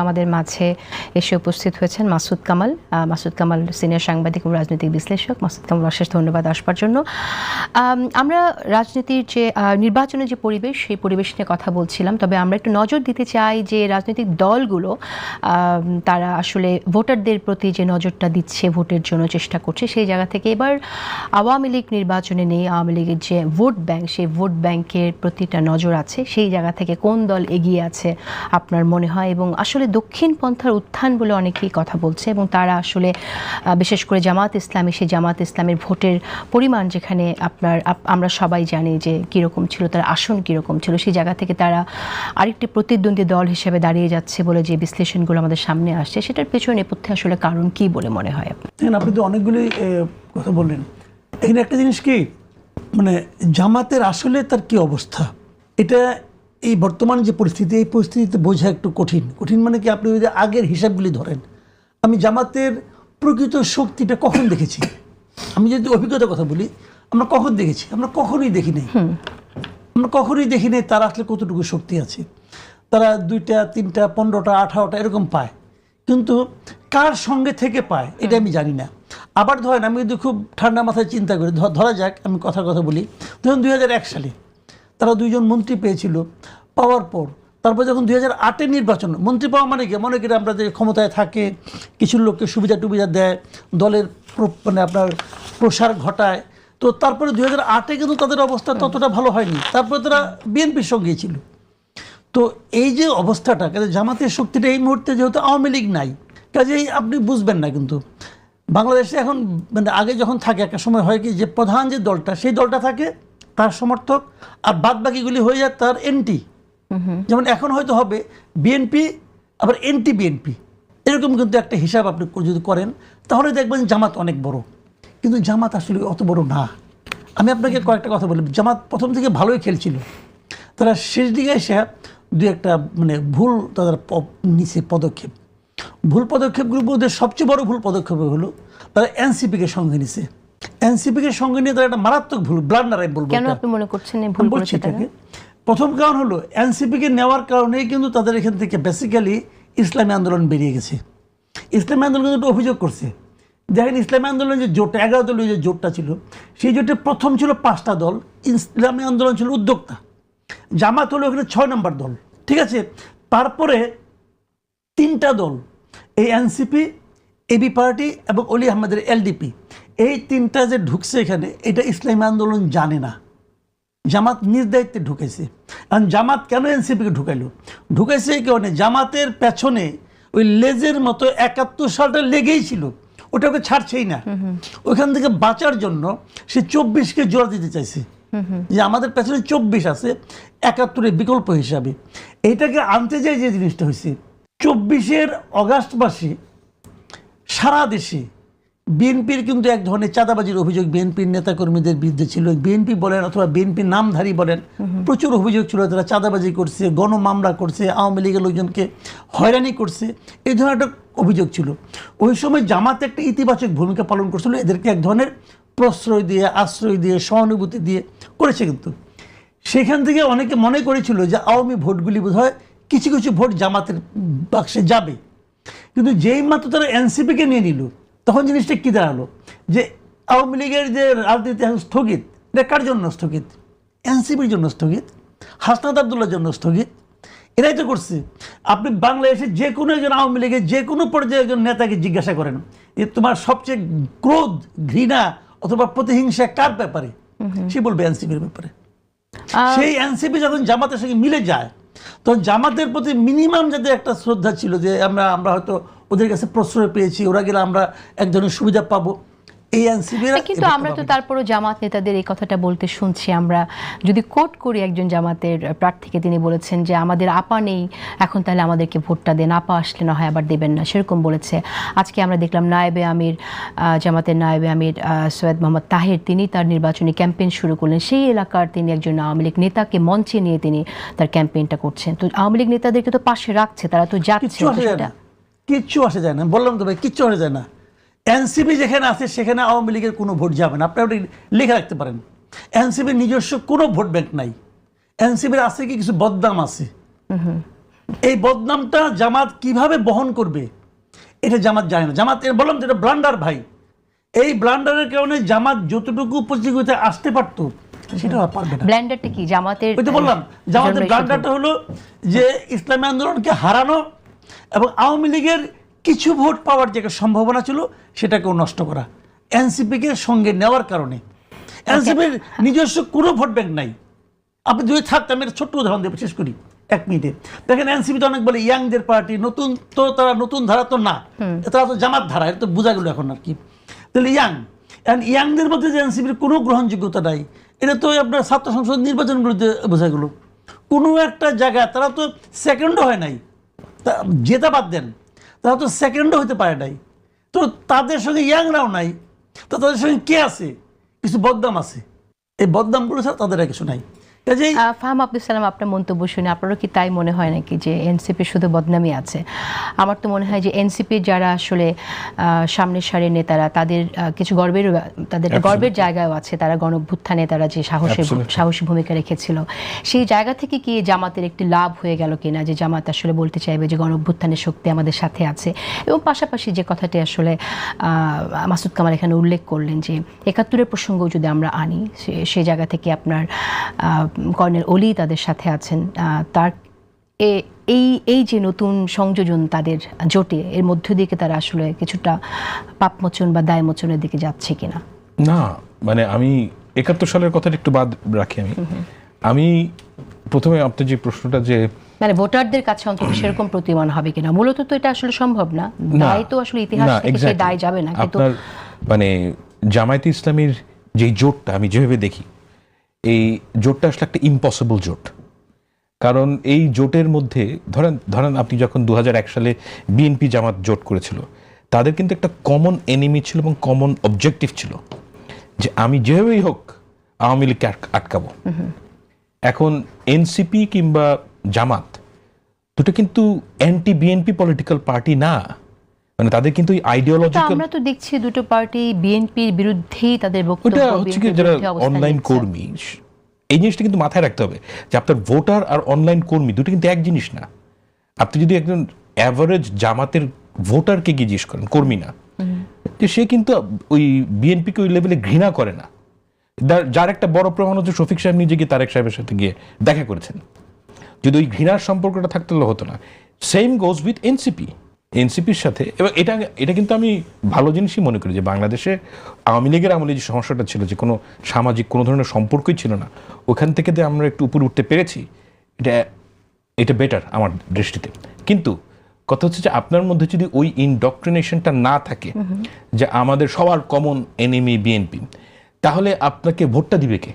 আমাদের মাঝে এসে উপস্থিত হয়েছেন মাসুদ কামাল। মাসুদ কামাল সিনিয়র সাংবাদিক ও রাজনৈতিক বিশ্লেষক। মাসুদ কামাল, অশেষ ধন্যবাদ আসবার জন্য। আমরা রাজনীতির যে নির্বাচনের যে পরিবেশ, সেই পরিবেশ নিয়ে কথা বলছিলাম, তবে আমরা একটু নজর দিতে চাই যে রাজনৈতিক দলগুলো তারা আসলে ভোটারদের প্রতি যে নজরটা দিচ্ছে, ভোটের জন্য চেষ্টা করছে, সেই জায়গা থেকে এবার আওয়ামী লীগ নির্বাচনে নেই, আওয়ামী লীগের যে ভোট ব্যাংক, সেই ভোট ব্যাংকের প্রতিটা নজর আছে, সেই জায়গা থেকে কোন দল এগিয়ে আছে আপনার মনে হয়? এবং আসলে দক্ষিণ পন্থার উত্থান বলে অনেকেই কথা বলছে, এবং তারা আসলে বিশেষ করে জামাত ইসলামী, সেই জামাত ইসলামের ভোটের পরিমাণ যেখানে আমরা সবাই জানি যে কীরকম ছিল, তার আসন কীরকম ছিল, সেই জায়গা থেকে তারা আরেকটি প্রতিদ্বন্দ্বী দল হিসেবে দাঁড়িয়ে যাচ্ছে বলে যে বিশ্লেষণগুলো আমাদের সামনে আসছে, সেটার পেছনে নেপথ্যে আসলে কারণ কি বলে মনে হয়? আপনি তো অনেকগুলি কথা বললেন। এখানে একটা জিনিস কি, মানে জামাতের আসলে তার কি অবস্থা, এটা এই বর্তমান যে পরিস্থিতি, এই পরিস্থিতিতে বোঝা একটু কঠিন। মানে কি, আপনি যদি আগের হিসাবগুলি ধরেন, আমি জামাতের প্রকৃত শক্তিটা কখন দেখেছি, আমি যদি অভিজ্ঞতার কথা বলি, আমরা কখন দেখেছি? আমরা কখনোই দেখি নাই তারা আসলে কতটুকু শক্তি আছে। তারা 2টা 3টা 15টা 18টা এরকম পায়, কিন্তু কার সঙ্গে থেকে পায় এটা আমি জানি না। আবার ধরেন, আমি যদি খুব ঠান্ডা মাথায় চিন্তা করি, ধরা যাক আমি কথা বলি, ধরুন 2001 সালে তারা 2জন মন্ত্রী পেয়েছিল, পাওয়ার পর তারপর যখন 2008 নির্বাচন, মন্ত্রী পাওয়া মানে কি, মনে করি আমরা যে ক্ষমতায় থাকে কিছু লোককে সুবিধা টুবিধা দেয়, দলের মানে আপনার প্রসার ঘটায়, তো তারপরে 2008 কিন্তু তাদের অবস্থা ততটা ভালো হয়নি। তারপরে তারা বিএনপির সঙ্গে ছিল। তো এই যে অবস্থাটা, কাজে জামাতের শক্তিটা এই মুহূর্তে যেহেতু আওয়ামী লীগ নাই, কাজেই আপনি বুঝবেন না। কিন্তু বাংলাদেশে এখন মানে আগে যখন থাকে, একটা সময় হয় কি, যে প্রধান যে দলটা, সেই দলটা থাকে তার সমর্থক, আর বাদ বাকিগুলি হয়ে যায় তার এন্টি। যেমন এখন হয়তো হবে বিএনপি আবার এন্টি বিএনপি, এরকম কিন্তু একটা হিসাব আপনি যদি করেন, তাহলে দেখবেন জামাত অনেক বড়। কিন্তু জামাত আসলে অত বড় না। আমি আপনাকে কয়েকটা কথা বলি। জামাত প্রথম থেকে ভালোই খেলছিল, তারা শেষ দিকে এসে 2-1টা মানে ভুল তাদের নিচে ভুল পদক্ষেপগুলোর মধ্যে সবচেয়ে বড় ভুল পদক্ষেপ হলো তারা এনসিপিকে সঙ্গে নিছে। এনসিপিকে সঙ্গে নিয়ে তারা একটা মারাত্মক ভুল, ব্লান্ডার আমি বলবো। কেন আপনি মনে করছেন ভুল করেছে তারা? প্রথম কারণ হলো, এনসিপিকে নেওয়ার কারণেই কিন্তু তাদের এখান থেকে বেসিক্যালি ইসলামী আন্দোলন বেরিয়ে গেছে। ইসলামী আন্দোলন কিন্তু অভিযোগ করছে, দেখেন ইসলামী আন্দোলনের যে জোট, 11 দলীয় যে জোটটা ছিল, সেই জোটে প্রথম ছিল 5টা দল, ইসলামী আন্দোলন ছিল উদ্যোক্তা, জামাত হলো ওখানে 6 নম্বর দল, ঠিক আছে। তারপরে 3টা দল, এই এনসিপি, এবি পার্টি এবং অলি আহমেদের এলডিপি, এই 3টা যে ঢুকছে এখানে, এটা ইসলামী আন্দোলন জানে না, জামাত নিজ দায়িত্বে ঢুকেছে। কারণ জামাত কেন এনসিপিকে ঢুকাইছে এই কারণে, জামাতের পেছনে ওই লেজের মতো 71 সালটা লেগেই ছিল, ওটাকে ছাড়ছেই না। ওইখান থেকে বাঁচার জন্য সে 24কে জোড়া দিতে চাইছে, যে আমাদের পেছনে 24 আছে 71-এর বিকল্প হিসাবে। এইটাকে আনতে যাই যে জিনিসটা হয়েছে, 24 অগাস্ট মাসে সারা দেশে বিএনপির কিন্তু এক ধরনের চাঁদাবাজির অভিযোগ বিএনপির নেতাকর্মীদের বিরুদ্ধে ছিল। বিএনপি বলেন অথবা বিএনপির নামধারী বলেন, প্রচুর অভিযোগ ছিল, তারা চাঁদাবাজি করছে, গণমামলা করছে, আওয়ামী লীগের লোকজনকে হয়রানি করছে, এই ধরনের একটা অভিযোগ ছিল। ওই সময় জামাত একটা ইতিবাচক ভূমিকা পালন করছিল, এদেরকে এক ধরনের প্রশ্রয় দিয়ে, আশ্রয় দিয়ে, সহানুভূতি দিয়ে করেছে। কিন্তু সেখান থেকে অনেকে মনে করেছিল যে আওয়ামী ভোটগুলি বোধহয় কিছু কিছু ভোট জামাতের বাক্সে যাবে। কিন্তু যেই মাত্র তারা এনসিপিকে নিয়ে নিল, তখন জিনিসটা কী দাঁড়ালো, যে আওয়ামী লীগের যে রাজনীতি স্থগিত, এটা কার জন্য স্থগিত? এনসিপির জন্য স্থগিত, হাসনাত আবদুল্লাহর জন্য স্থগিত, এরাই তো করছে। আপনি বাংলাদেশে যে কোনো একজন আওয়ামী লীগের যে কোনো পর্যায়ে একজন নেতাকে জিজ্ঞাসা করেন যে তোমার সবচেয়ে ক্রোধ, ঘৃণা অথবা প্রতিহিংসা কার ব্যাপারে, সে বলবে এনসিপির ব্যাপারে। সেই এনসিপি যখন জামাতের সঙ্গে মিলে যায়, তখন জামাতের প্রতি মিনিমাম যাদের একটা শ্রদ্ধা ছিল, যে আমরা হয়তো ওদের কাছে প্রশ্রয় পেয়েছি, ওরা গেলে আমরা এক ধরনের সুবিধা পাবো, এই এনসিপিরা। কিন্তু আমরা তো তারপরও জামাত নেতাদের এই কথাটা বলতে শুনছি। আমরা যদি কোট করি একজন জামাতের প্রার্থীকে, তিনি বলেছেন যে আমাদের আপা নেই, এখন তাহলে আমাদেরকে ভোটটা দেন, আপা আসলে না হয় আবার দেবেন না, সেরকম বলেছে। আজকে আমরা দেখলাম নায়েবে আমির, জামাতের নায়েবে আমির সৈয়দ মোহাম্মদ তাহের, তিনি তার নির্বাচনী ক্যাম্পেইন শুরু করলেন। সেই এলাকার তিনি একজন আওয়ামী লীগ নেতাকে মঞ্চে নিয়ে তিনি তার ক্যাম্পেইনটা করছেন। তো আওয়ামী লীগ নেতাদেরকে তো পাশে রাখছে, তারা তো যাচ্ছে। কিচ্ছু আসে যায় না, বললাম তো ভাই, কিচ্ছু আসে যায় না। এনসিপি যেখানে আছে সেখানে আওয়ামী লীগের কোনো ভোট যাবে না, আপনি ওটা লিখে রাখতে পারেন। এনসিপির নিজস্ব কোনো ভোট ব্যাংক নাই। এনসিপির আছে কি কিছু বদনাম আছে, এই বদনামটা জামাত কিভাবে বহন করবে এটা জামাত জানে না। জামাত বললাম যেটা ব্লান্ডার ভাই, এই ব্লান্ডারের কারণে জামাত যতটুকু প্রতিযোগিতা আসতে পারতো সেটা আর পারবে না। ব্ল্যান্ডারটা কি জামাতের? ওই তো বললাম জামাতের ব্লান্ডারটা হলো যে ইসলামী আন্দোলনকে হারানো এবং আওয়ামী লীগের কিছু ভোট পাওয়ার যে একটা সম্ভাবনা ছিল সেটাকেও নষ্ট করা এনসিপিকে সঙ্গে নেওয়ার কারণে। এনসিপির নিজস্ব কোনো ভোট ব্যাংক নাই। আপনি যদি থাকতে, আমি একটা ছোট্ট উদাহরণ দিয়ে শেষ করি 1 মিনিটে। দেখেন এনসিপি তো অনেক বলে ইয়াংদের পার্টি, নতুন তো তারা নতুন ধারা তো না, তারা তো জামাত ধারা, এটা তো বোঝা গেল এখন আর কি। তাহলে ইয়াংদের মধ্যে যে এনসিপির কোনো গ্রহণযোগ্যতা নাই, এটা তো আপনার ছাত্র সংসদ নির্বাচনগুলোতে বোঝা গেল। কোনো একটা জায়গায় তারা তো সেকেন্ডও হয় নাই, জেতা বাদ দেন, তারা তো সেকেন্ডও হতে পারে নাই। তো তাদের সঙ্গে ইয়াংরাও নাই, তো তাদের সঙ্গে কে আছে? কিছু বদনাম আছে, এই বদনামগুলো ছাড়া তাদের আর কিছু নাই। কাজেই ফাহাম আব্দুল সালাম, আপনার মন্তব্য শুনে আপনারও কি তাই মনে হয় নাকি যে এনসিপি শুধু বদনামই আছে? আমার তো মনে হয় যে এনসিপির যারা আসলে সামনের সারির নেতারা, তাদের কিছু তাদের গর্বের জায়গাও আছে। তারা গণঅভ্যুত্থানে তারা যে সাহসী ভূমিকা রেখেছিল, সেই জায়গা থেকে কি জামাতের একটি লাভ হয়ে গেল কিনা, যে জামাত আসলে বলতে চাইবে যে গণঅভ্যুত্থানের শক্তি আমাদের সাথে আছে। এবং পাশাপাশি যে কথাটি আসলে মাসুদ কামাল এখানে উল্লেখ করলেন যে ৭১-এর প্রসঙ্গ যদি আমরা আনি, সেই জায়গা থেকে আপনার কর্নেল অলি তাদের সাথে আছেন। তার এই যে নতুন সংযোজন তাদের জোটে, এর মধ্য দিকে তারা আসলে কিছুটা পাপমোচন বা দায়মোচনের দিকে যাচ্ছে কিনা? না, মানে আমি ৭১ সালের কথাটা একটু বাদ রাখি। আমি প্রথমে আপনার যে প্রশ্নটা, যে মানে ভোটারদের কাছে অন্তত সেরকম প্রতিমান হবে কিনা, মূলত তো এটা আসলে সম্ভব না। দায় তো আসলে ইতিহাস থেকে সেই দায় যাবে না। কিন্তু আপনার মানে জামায়াতে ইসলামীর যে জোটটা আমি যেভাবে দেখি, এই জোটটা আসলে একটা ইম্পসিবল জোট। কারণ এই জোটের মধ্যে ধরেন আপনি যখন ২০০১ সালে বিএনপি জামাত জোট করেছিল, তাদের কিন্তু একটা কমন এনিমি ছিল এবং কমন অবজেক্টিভ ছিল যে আমি যেভাবেই হোক আওয়ামী লীগকে আটকাবো। এখন এনসিপি কিংবা জামাত দুটো কিন্তু অ্যান্টি বিএনপি পলিটিক্যাল পার্টি না, মানে তাদের কিন্তু আইডিওলজিক্যাল, আমরা তো দেখছি দুটো পার্টি বিএনপির বিরুদ্ধেই তাদের বক্তব্য। ওটা হচ্ছে কি, যারা অনলাইন কর্মী, এই জিনিসটা কিন্তু মাথায় রাখতে হবে যে আপনার ভোটার আর অনলাইন কর্মী দুটো কিন্তু এক জিনিস না। আপনি যদি একজন অ্যাভারেজ জামাতের ভোটারকে গিয়ে জিজ্ঞেস করেন, কর্মী না, যে সে কিন্তু ওই বিএনপিকে ওই লেভেলে ঘৃণা করে না। যার একটা বড় প্রমাণ হচ্ছে শফিক সাহেব নিজে গিয়ে তারেক সাহেবের সাথে গিয়ে দেখা করেছেন। যদি ওই ঘৃণার সম্পর্কটা থাকতে হতো না। সেম গোজ উইথ এনসিপির সাথে। এবং এটা কিন্তু আমি ভালো জিনিসই মনে করি যে বাংলাদেশে আওয়ামী লীগের আমলে যে সমস্যাটা ছিল, যে কোনো সামাজিক কোনো ধরনের সম্পর্কই ছিল না, ওখান থেকে যে আমরা একটু উপরে উঠতে পেরেছি, এটা বেটার আমার দৃষ্টিতে। কিন্তু কথা হচ্ছে যে আপনার মধ্যে যদি ওই ইনডক্ট্রিনেশনটা না থাকে যে আমাদের সবার কমন এনিমি বিএনপি, তাহলে আপনাকে ভোটটা দিবে কে?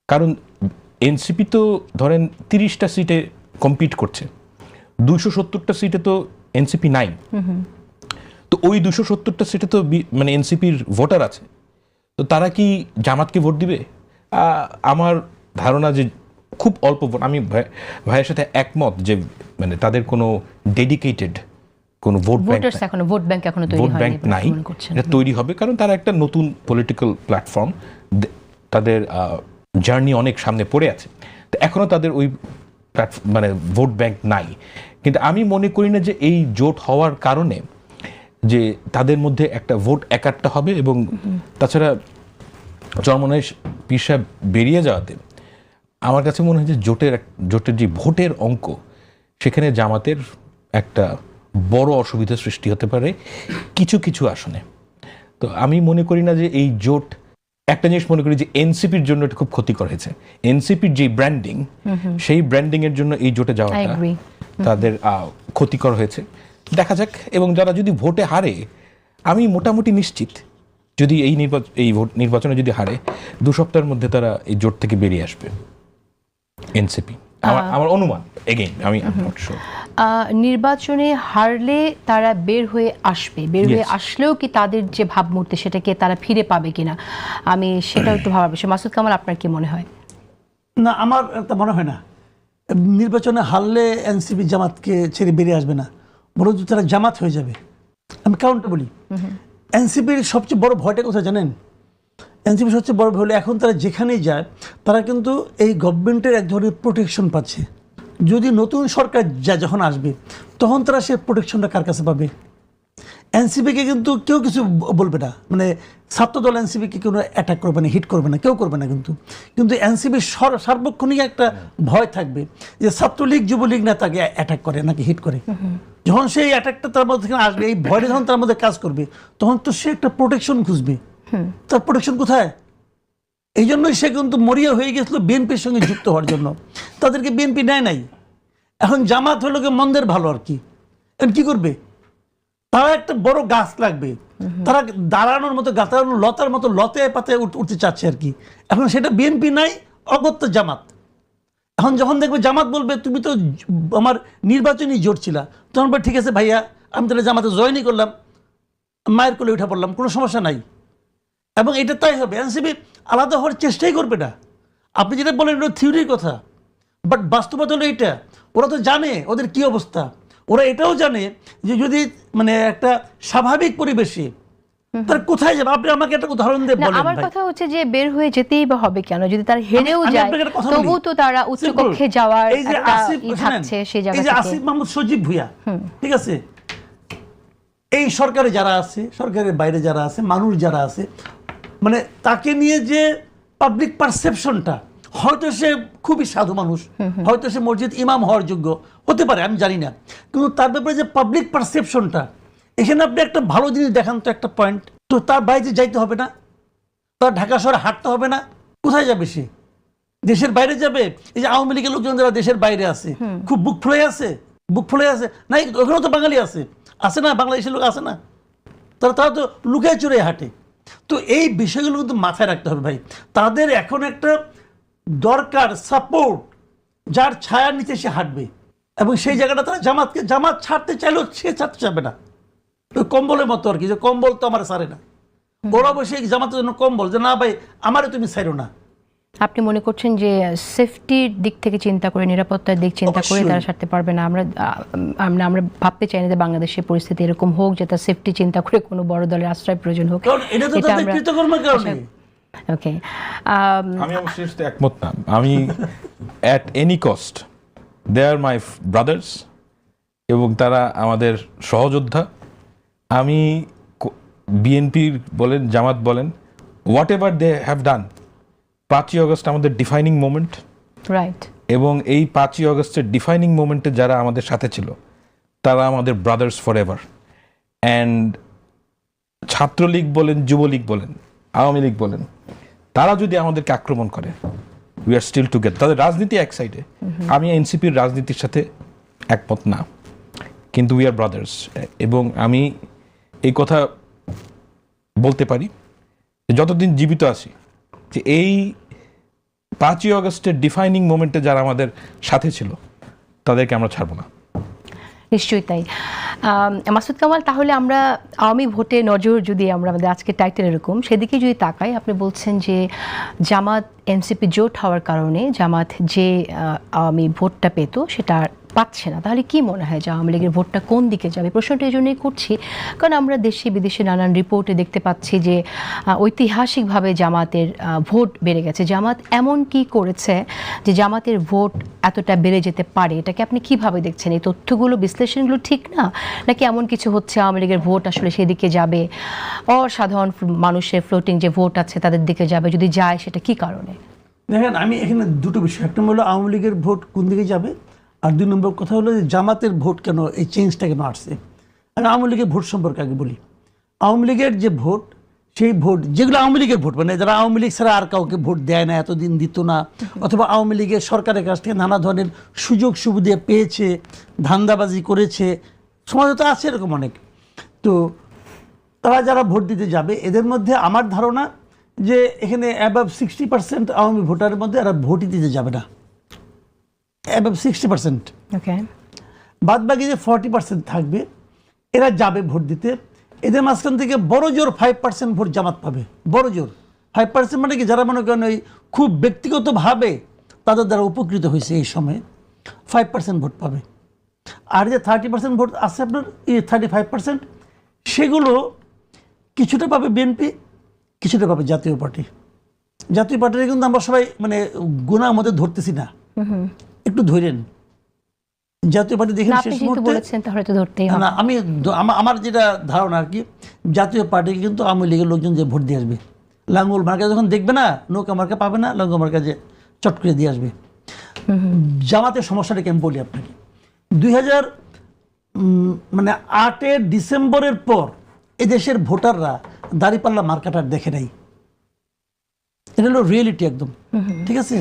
কারণ এনসিপি তো ধরেন 30টা সিটে কম্পিট করছে, 270টা সিটে তো এনসিপি নাই। তো ওই 270টা সিটে তো মানে এনসিপির ভোটার আছে, তো তারা কি জামাতকে ভোট দিবে? আমার ধারণা যে খুব অল্প ভোট। আমি ভাইয়ের সাথে একমত যে মানে তাদের কোনো ডেডিকেটেড কোনো ভোট ব্যাংক নাই। এটা তৈরি হবে কারণ তারা একটা নতুন পলিটিক্যাল প্ল্যাটফর্ম, তাদের জার্নি অনেক সামনে পড়ে আছে। তো এখনো তাদের ওই মানে ভোট ব্যাংক নাই। কিন্তু আমি মনে করি না যে এই জোট হওয়ার কারণে যে তাদের মধ্যে একটা ভোট একাট্টা হবে। এবং তাছাড়া চরমনাই পীর সাহেব বেরিয়ে যাওয়াতে আমার কাছে মনে হয় যে জোটের যে ভোটের অঙ্ক, সেখানে জামাতের একটা বড় অসুবিধা সৃষ্টি হতে পারে কিছু কিছু আসনে। তো আমি মনে করি না যে এই জোট, একটা জিনিস মনে করি যে এনসিপির জন্য এটা খুব ক্ষতিকর হয়েছে। এনসিপির যে ব্র্যান্ডিং, সেই ব্র্যান্ডিং এর জন্য এই জোটে যাওয়াটা তাদের ক্ষতিকর হয়েছে। দেখা যাক। এবং যারা যদি ভোটে হারে, আমি মোটামুটি নিশ্চিত যদি এই ভোট নির্বাচনে যদি হারে, 2 সপ্তাহের মধ্যে তারা এই জোট থেকে বেরিয়ে আসবে এনসিপি, আমার অনুমান। এগেইন আমি নট শিওর। নির্বাচনে হারলে তারা বের হয়ে আসলেও কি তাদের যে ভাবমূর্তি সেটাকে তারা ফিরে পাবে কিনা, আমি সেটাও একটু ভাবার বিষয়। মাসুদ কামাল, আপনার কি মনে হয়? না, আমার তা মনে হয় না। নির্বাচনে হারলে এনসিপি জামাতকে ছেড়ে বেরিয়ে আসবে না, বরং তারা জামাত হয়ে যাবে। আমি কারণটা বলি। এনসিপির সবচেয়ে বড় ভয়টা কোথায় জানেন? এনসিপির সবচেয়ে বড় ভয় হলো এখন তারা যেখানেই যায় তারা কিন্তু এই গভর্নমেন্টের এক ধরনের প্রোটেকশন পাচ্ছে। যদি নতুন সরকার যখন আসবে তখন তারা সে প্রোটেকশনটা কার কাছে পাবে? এনসিপিকে কিন্তু কেউ কিছু বলবে না, মানে ছাত্রদল এনসিপিকে কেউ অ্যাটাক করবে না, হিট করবে না, কেউ করবে না। কিন্তু এনসিপির সার্বক্ষণিক একটা ভয় থাকবে যে ছাত্রলীগ যুবলীগ না তাকে অ্যাটাক করে নাকি হিট করে। যখন সেই অ্যাটাকটা তার মধ্যে আসবে, এই ভয়টা যখন তার মধ্যে কাজ করবে, তখন তো সে একটা প্রোটেকশন খুঁজবে। তার প্রোটেকশন কোথায়? এই জন্যই সে কিন্তু মরিয়া হয়ে গেছিল বিএনপির সঙ্গে যুক্ত হওয়ার জন্য। তাদেরকে বিএনপি নেয় নাই। এখন জামাত হলো কি মন্দের ভালো আর কি, এখন কি করবে? তারা একটা বড় গাছ লাগবে, তারা দাঁড়ানোর মতো গাতানোর লতার মতো লতে পাতে উঠতে চাচ্ছে আর কি। এখন সেটা বিএনপি নাই, অগত্য জামাত। এখন যখন দেখবে জামাত বলবে তুমি তো আমার নির্বাচনী জোট ছিলা, তখন বলবে ঠিক আছে ভাইয়া, আমি তাহলে জামাতে জয়েনই করলাম, মায়ের কোলে উঠে পড়লাম, কোনো সমস্যা নাই। এবং এটা তাই হবে, এনসিপি আলাদা হওয়ার চেষ্টাই করবে না। আপনি যেটা বলেন এটা থিওরির কথা, বাট বাস্তবতা হলো এইটা। ওরা তো জানে ওদের কি অবস্থা, ওরা এটাও জানে যে যদি মানে একটা স্বাভাবিক পরিবেশে তার কোথায় যাবে। আপনি আমাকে একটা উদাহরণ দিয়ে বলেন। আমার কথা হচ্ছে যে বের হয়ে যেতেই বা হবে কেন? যদি তার হেরেও আমি যায় আপনাকে একটা কথা তবু বলি। তো তারা উচ্চ Simple. কক্ষে যাওয়ার এই যে একটা আসিফ, থাকছে সেই জায়গা এই যে থেকে। আসিফ মাহমুদ সজীব ভুঁইয়া, ঠিক আছে, এই সরকারে যারা আছে, সরকারের বাইরে যারা আছে, মানুষ যারা আছে, মানে তাকে নিয়ে যে পাবলিক পারসেপশনটা, হয়তো সে খুবই সাধু মানুষ, হয়তো সে মসজিদ ইমাম হওয়ার যোগ্য হতে পারে, আমি জানি না, কিন্তু তার ব্যাপারে যে পাবলিক পারসেপশনটা, এখানে আপনি একটা ভালো জিনিস দেখান তো, একটা পয়েন্ট তো, তার বাইরে যাইতে হবে না, তার ঢাকা শহরে হাঁটতে হবে না, কোথায় যাবে সে? দেশের বাইরে যাবে? এই যে আওয়ামী লীগের লোকজন যারা দেশের বাইরে আছে, খুব বুক ফুলে আছে, বুক ফুলে আছে না, ওখানেও তো বাঙালি আছে না, বাংলাদেশের লোক আছে না, তারা তো লুকায় চুরে হাঁটে। তো এই বিষয়গুলো কিন্তু মাথায় রাখতে হবে ভাই। তাদের এখন একটা দরকার সাপোর্ট, যার ছায়ার নিচে সে হাঁটবে, এবং সেই জায়গাটা তারা জামাত ছাড়তে চাইলেও সে ছাড়তে চাবে না। ওই কম্বলের মতো আর কি, যে কম্বল তো আমার সারে না, ওরা বসে জামাতের জন্য কম্বল, যে না ভাই আমারে তুমি ছাড়ো না। আপনি মনে করছেন যে সেফটির দিক থেকে চিন্তা করে, নিরাপত্তার দিক চিন্তা করে অবশ্যই। তারা ছাড়তে পারবে না? আমরা ভাবতে চাই না যে বাংলাদেশের পরিস্থিতি এরকম হোক যে তার সেফটি চিন্তা করে কোনো বড় দলের আশ্রয় প্রয়োজন হোক। কারণ এটা তো তাদের কৃতকর্মের কারণে। ওকে, আমি অবশ্যই এর সাথে একমত না। আমি at any cost they are my brothers, এবং তারা আমাদের সহযোদ্ধা। আমি বিএনপির বলেন, জামাত বলেন, whatever they have done, 5ই আগস্ট আমাদের ডিফাইনিং মোমেন্ট, রাইট। এবং এই 5ই আগস্টের ডিফাইনিং মোমেন্টে যারা আমাদের সাথে ছিল তারা আমাদের brothers for ever. And Chhatra League বলেন, যুবলীগ বলেন, আওয়ামী লীগ বলেন, তারা যদি আমাদেরকে আক্রমণ করে, উই আর স্টিল টুগেদার। তাদের রাজনীতি এক সাইডে, আমি এনসিপির রাজনীতির সাথে একমত না, কিন্তু উই আর ব্রাদার্স। এবং আমি এই কথা বলতে পারি যে যতদিন জীবিত আছি, যে এই 5ই আগস্টের ডিফাইনিং মোমেন্টে যারা আমাদের সাথে ছিল তাদেরকে আমরা ছাড়বো না। নিশ্চয়ই তাই। মাসুদ কামাল, তাহলে আমরা আওয়ামী ভোটে নজর যদি আমরা আমাদের আজকে টাইটেল এরকম সেদিকে যদি তাকাই, আপনি বলছেন যে জামাত এনসিপি জোট হওয়ার কারণে জামাত যে আওয়ামী ভোটটা পেত সেটা পাচ্ছে না। তাহলে কি মনে হয় যে আওয়ামী লীগের ভোটটা কোন দিকে যাবে? প্রশ্নটা এই জন্যই করছি কারণ আমরা দেশে বিদেশে নানান রিপোর্টে দেখতে পাচ্ছি যে ঐতিহাসিকভাবে জামাতের ভোট বেড়ে গেছে। জামাত এমন কি করেছে যে জামাতের ভোট এতটা বেড়ে যেতে পারে? এটাকে আপনি কিভাবে দেখছেন? এই তথ্যগুলো, বিশ্লেষণগুলো ঠিক না, নাকি এমন কিছু হচ্ছে আওয়ামী লীগের ভোট আসলে সেদিকে যাবে, অসাধারণ মানুষের ফ্লোটিং যে ভোট আছে তাদের দিকে যাবে? যদি যায় সেটা কি কারণে? দেখেন, আমি এখানে দুটো বিষয়, একটা হলো আওয়ামী লীগের ভোট কোন দিকে যাবে, আর 2 নম্বর কথা হলো যে জামাতের ভোট কেন, এই চেঞ্জটা কেন আসছে। আমি আওয়ামী লীগের ভোট সম্পর্কে আগে বলি। আওয়ামী লীগের যে ভোট, সেই ভোট যেগুলো আওয়ামী লীগের ভোট, মানে যারা আওয়ামী লীগ ছাড়া আর কাউকে ভোট দেয় না, এতদিন দিত না, অথবা আওয়ামী লীগের সরকারের কাছ থেকে নানা ধরনের সুযোগ সুবিধা পেয়েছে, ধান্দাবাজি করেছে, সমাজে তো আছে এরকম অনেক। তো তারা যারা ভোট দিতে যাবে, এদের মধ্যে আমার ধারণা যে এখানে অ্যাবাভ 60% আওয়ামী ভোটারের মধ্যে এরা ভোটই দিতে যাবে না, অ্যাবাভ 60%। ওকে, বাদ বাকি যে 40% থাকবে এরা যাবে ভোট দিতে। এদের মাঝখান থেকে বড় জোর 5% ভোট জামাত পাবে, বড় জোর 5%, মানে কি যারা মনে করেন ওই খুব ব্যক্তিগতভাবে তাদের দ্বারা উপকৃত হয়েছে এই সময়ে 5% ভোট পাবে। আর যে 30% ভোট আছে আপনার, 35%, সেগুলো কিছুটা পাবে বিএনপি, কিছুটা পাবে জাতীয় পার্টি। জাতীয় পার্টির কিন্তু আমরা সবাই মানে গুণার মধ্যে ধরতেছি না, একটু ধরেন, জাতীয় পার্টি দেখেন না, আপনি শেষ যেহেতু মুহূর্তে বলেছেন তাহলে তো ধরতেই হবে। না, আমি আমার যেটা ধারণা আর কি, জাতীয় পার্টিকে কিন্তু আওয়ামী লীগের লোকজন যে ভোট দিয়ে আসবে, লাঙ্গল মার্কা যখন দেখবে না, নৌকা মার্কা পাবে না, লাঙ্গল মার্কা যে চট করে দিয়ে আসবে। জামাতের সমস্যাটা কি আমি বলি আপনাকে, 8 ডিসেম্বরের পর এদেশের ভোটাররা দাঁড়িপাল্লা মার্কাটা দেখে নাই। এটা হলো রিয়েলিটি একদম, ঠিক আছে।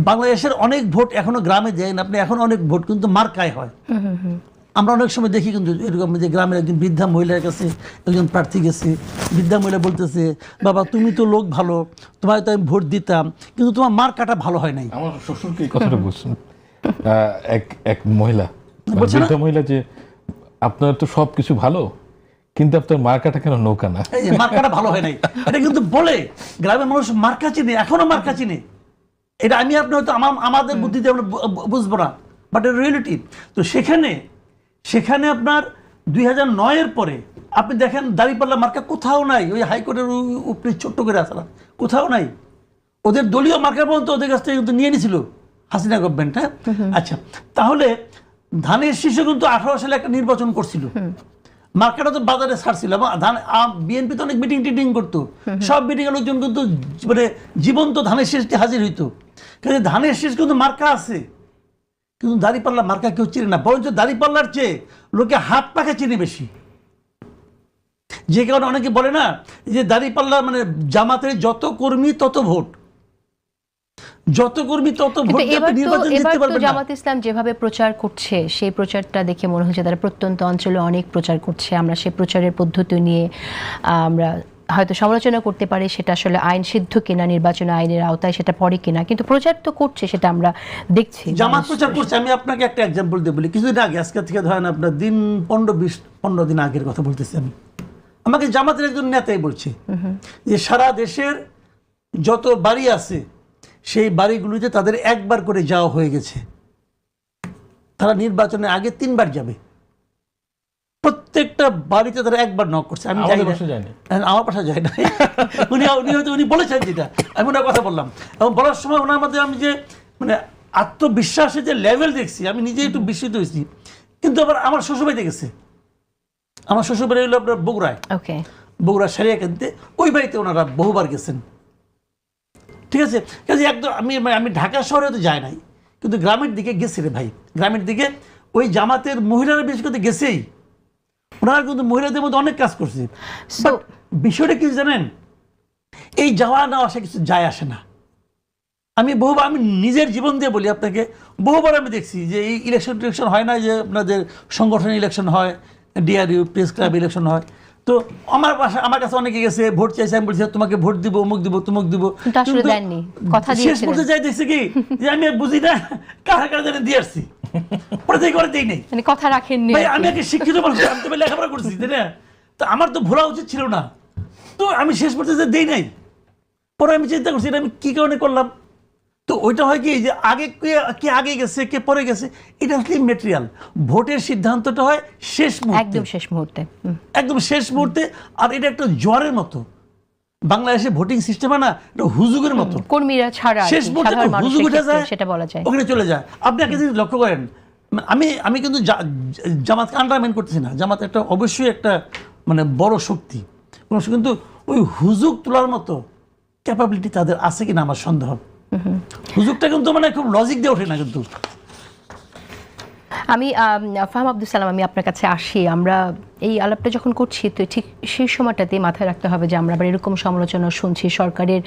বাংলাদেশের অনেক ভোট এখনো গ্রামে যায় না, আপনি এখন অনেক ভোট কিন্তু মার্কায় হয়। আমরা অনেক সময় দেখি কিন্তু এরকম যে গ্রামের একজন বৃদ্ধা মহিলার কাছে একজন প্রার্থী গেছে, বৃদ্ধা মহিলা বলতেছে, বাবা তুমি তো লোক ভালো, তোমায় তো আমি ভোট দিতাম, কিন্তু তোমার মার্কাটা ভালো হয় নাই। আমার শ্বশুরকে এই কথাটা বলছেন এক মহিলা, বলছে না? বৃদ্ধা মহিলা, যে আপনার তো সব কিছু ভালো, কিন্তু আপনার মার্কাটা কেন নৌকা না? এই যে মার্কাটা ভালো হয় নাই, এটা কিন্তু বলে গ্রামের মানুষ মার্কা চিনে, এখনো মার্কা চিনে। এটা আমি আপনি হয়তো আমাদের বুদ্ধিতে আমরা বুঝবো না, বাট এটা রিয়েলিটি। তো সেখানে আপনার 2009-এর পরে আপনি দেখেন দাঁড়িপাল্লা মার্কা কোথাও নাই, ওই হাইকোর্টের উপরে ছোট্ট করে আসা কোথাও নাই। ওদের দলীয় মার্কা পর্যন্ত ওদের কাছ থেকে কিন্তু নিয়ে নিছিল হাসিনা গভর্নমেন্ট। হ্যাঁ, আচ্ছা, তাহলে ধানের শীর্ষ কিন্তু 18 সালে একটা নির্বাচন করছিল, মার্কাটা তো বাজারে ছাড়ছিল, এবং বিএনপি তো অনেক মিটিং টিটিং করতো, সব মিটিং এর লোকজন কিন্তু মানে জীবন্ত ধানের শীষটি হাজির হইতো। কিন্তু ধানের শীষ কিন্তু মার্কা আছে, কিন্তু দাঁড়িপাল্লা মার্কা কেউ চিনে না, বরঞ্চ দাঁড়িপাল্লার চেয়ে লোকে হাত পাখা চিনে বেশি। যে কারণে অনেকে বলে না যে দাঁড়িপাল্লা মানে জামাতের যত কর্মী তত ভোট, যত কর্মী তত ভোট, নির্বাচন জিততে পারবে না। জামাত ইসলাম যেভাবে প্রচার করছে, সেই প্রচারটা দেখে মনে হচ্ছে তারা প্রত্যন্ত অঞ্চলে অনেক প্রচার করছে। আমরা সেই প্রচারের পদ্ধতি নিয়ে আমরা হয়তো সমালোচনা করতে পারি, সেটা আসলে আইন সিদ্ধ কিনা, নির্বাচন আইনের আওতায় সেটা পড়ে কিনা, কিন্তু প্রচার তো করছে, সেটা আমরা দেখছি। জামাত প্রচার করছে। আমি আপনাকে একটা এক্সাম্পল দিয়ে বলি, কিছুদিন আগে, আজকে থেকে ধরেন আপনার দিন 15 দিন আগের কথা বলতেছি আমি, আমাকে জামাতের একজন নেতাই বলছে যে সারা দেশের যত বাড়ি আছে সেই বাড়িগুলিতে তাদের একবার করে যাওয়া হয়ে গেছে, তারা নির্বাচনের আগে 3 বার যাবে, প্রত্যেকটা বাড়িতে তারা একবার নক করছে। আমি যাই না, আমার পাশে যায় না, উনি বলেছেন যেটা, আমি ওনার কথা বললাম, এবং বলার সময় ওনার মধ্যে আমি যে মানে আত্মবিশ্বাসের যে লেভেল দেখছি, আমি নিজে একটু বিস্মিত হয়েছি। কিন্তু আবার আমার শ্বশুরবাড়িতে গেছে, আমার শ্বশুরবাড়ি হলো আপনার বগুড়ায়, বগুড়া সারিয়া কিনতে, ওই বাড়িতে ওনারা বহুবার গেছেন, ঠিক আছে। কাজে একদম আমি ঢাকা শহরে তো যাই নাই, কিন্তু গ্রামের দিকে গেছি রে ভাই, গ্রামের দিকে ওই জামাতের মহিলারা বিশেষ করে গেছেই, ওনারা কিন্তু মহিলাদের মধ্যে অনেক কাজ করছে। বিষয়টা কি জানেন, এই যাওয়া না আসা কিছু যায় আসে না। আমি নিজের জীবন দিয়ে বলি আপনাকে, বহুবার আমি দেখছি যে এই ইলেকশন হয় না, যে আপনাদের সংগঠনের ইলেকশন হয়, ডিআরইউ প্রেস ক্লাব ইলেকশন হয়, তো আমার কাছে অনেকে গেছে, ভোট চাইছে, আমি বলছি তোমাকে ভোট দিব, অমুক দিব, তুমুক দিব, শেষ পর্যন্ত যাই দেখছি কি যে আমি বুঝি না কারা কারা জানি দিয়ে আসছি, পরে করে দেই নাই, কথা রাখেননি। আমি আগে শিক্ষিত মানুষ, আমি তো লেখাপড়া করছি, তাই না? তো আমার তো ভোলা উচিত ছিল না, তো আমি শেষ পর্যন্ত দেই নাই। পরে আমি চিন্তা করছি এটা আমি কি কারণে করলাম। তো ওইটা হয় কি যে আগে কে আগে গেছে, কে পরে গেছে, এটা হচ্ছে ম্যাটেরিয়াল। ভোটের সিদ্ধান্তটা হয় শেষ মুহূর্তে, একদম শেষ মুহূর্তে। আর এটা একটা জ্বরের মতো, বাংলাদেশে ভোটিং সিস্টেম না, এটা হুজুগের মতো, কর্মীরা ছাড়া শেষ মুহূর্তে হুজুগ উঠে যায়, সেটা বলা যায়, ওখানে চলে যায়। আপনি একটা জিনিস লক্ষ্য করেন, আমি কিন্তু জামাতকে আন্ডারমাইন করতেছি না, জামাত একটা অবশ্যই একটা মানে বড় শক্তি, কিন্তু ওই হুজুগ তোলার মতো ক্যাপাবিলিটি তাদের আছে কিনা আমার সন্দেহ। হুজুগটা কিন্তু মানে খুব লজিক দিয়ে ওঠে না। কিন্তু আমি ফাহাম আব্দুল সালাম, আমি আপনার কাছে আসি। আমরা এই আলাপটা যখন করছি, তো ঠিক সেই সময়টাতে মাথায় রাখতে হবে যে আমরা আবার এরকম সমালোচনা শুনছি। সরকারের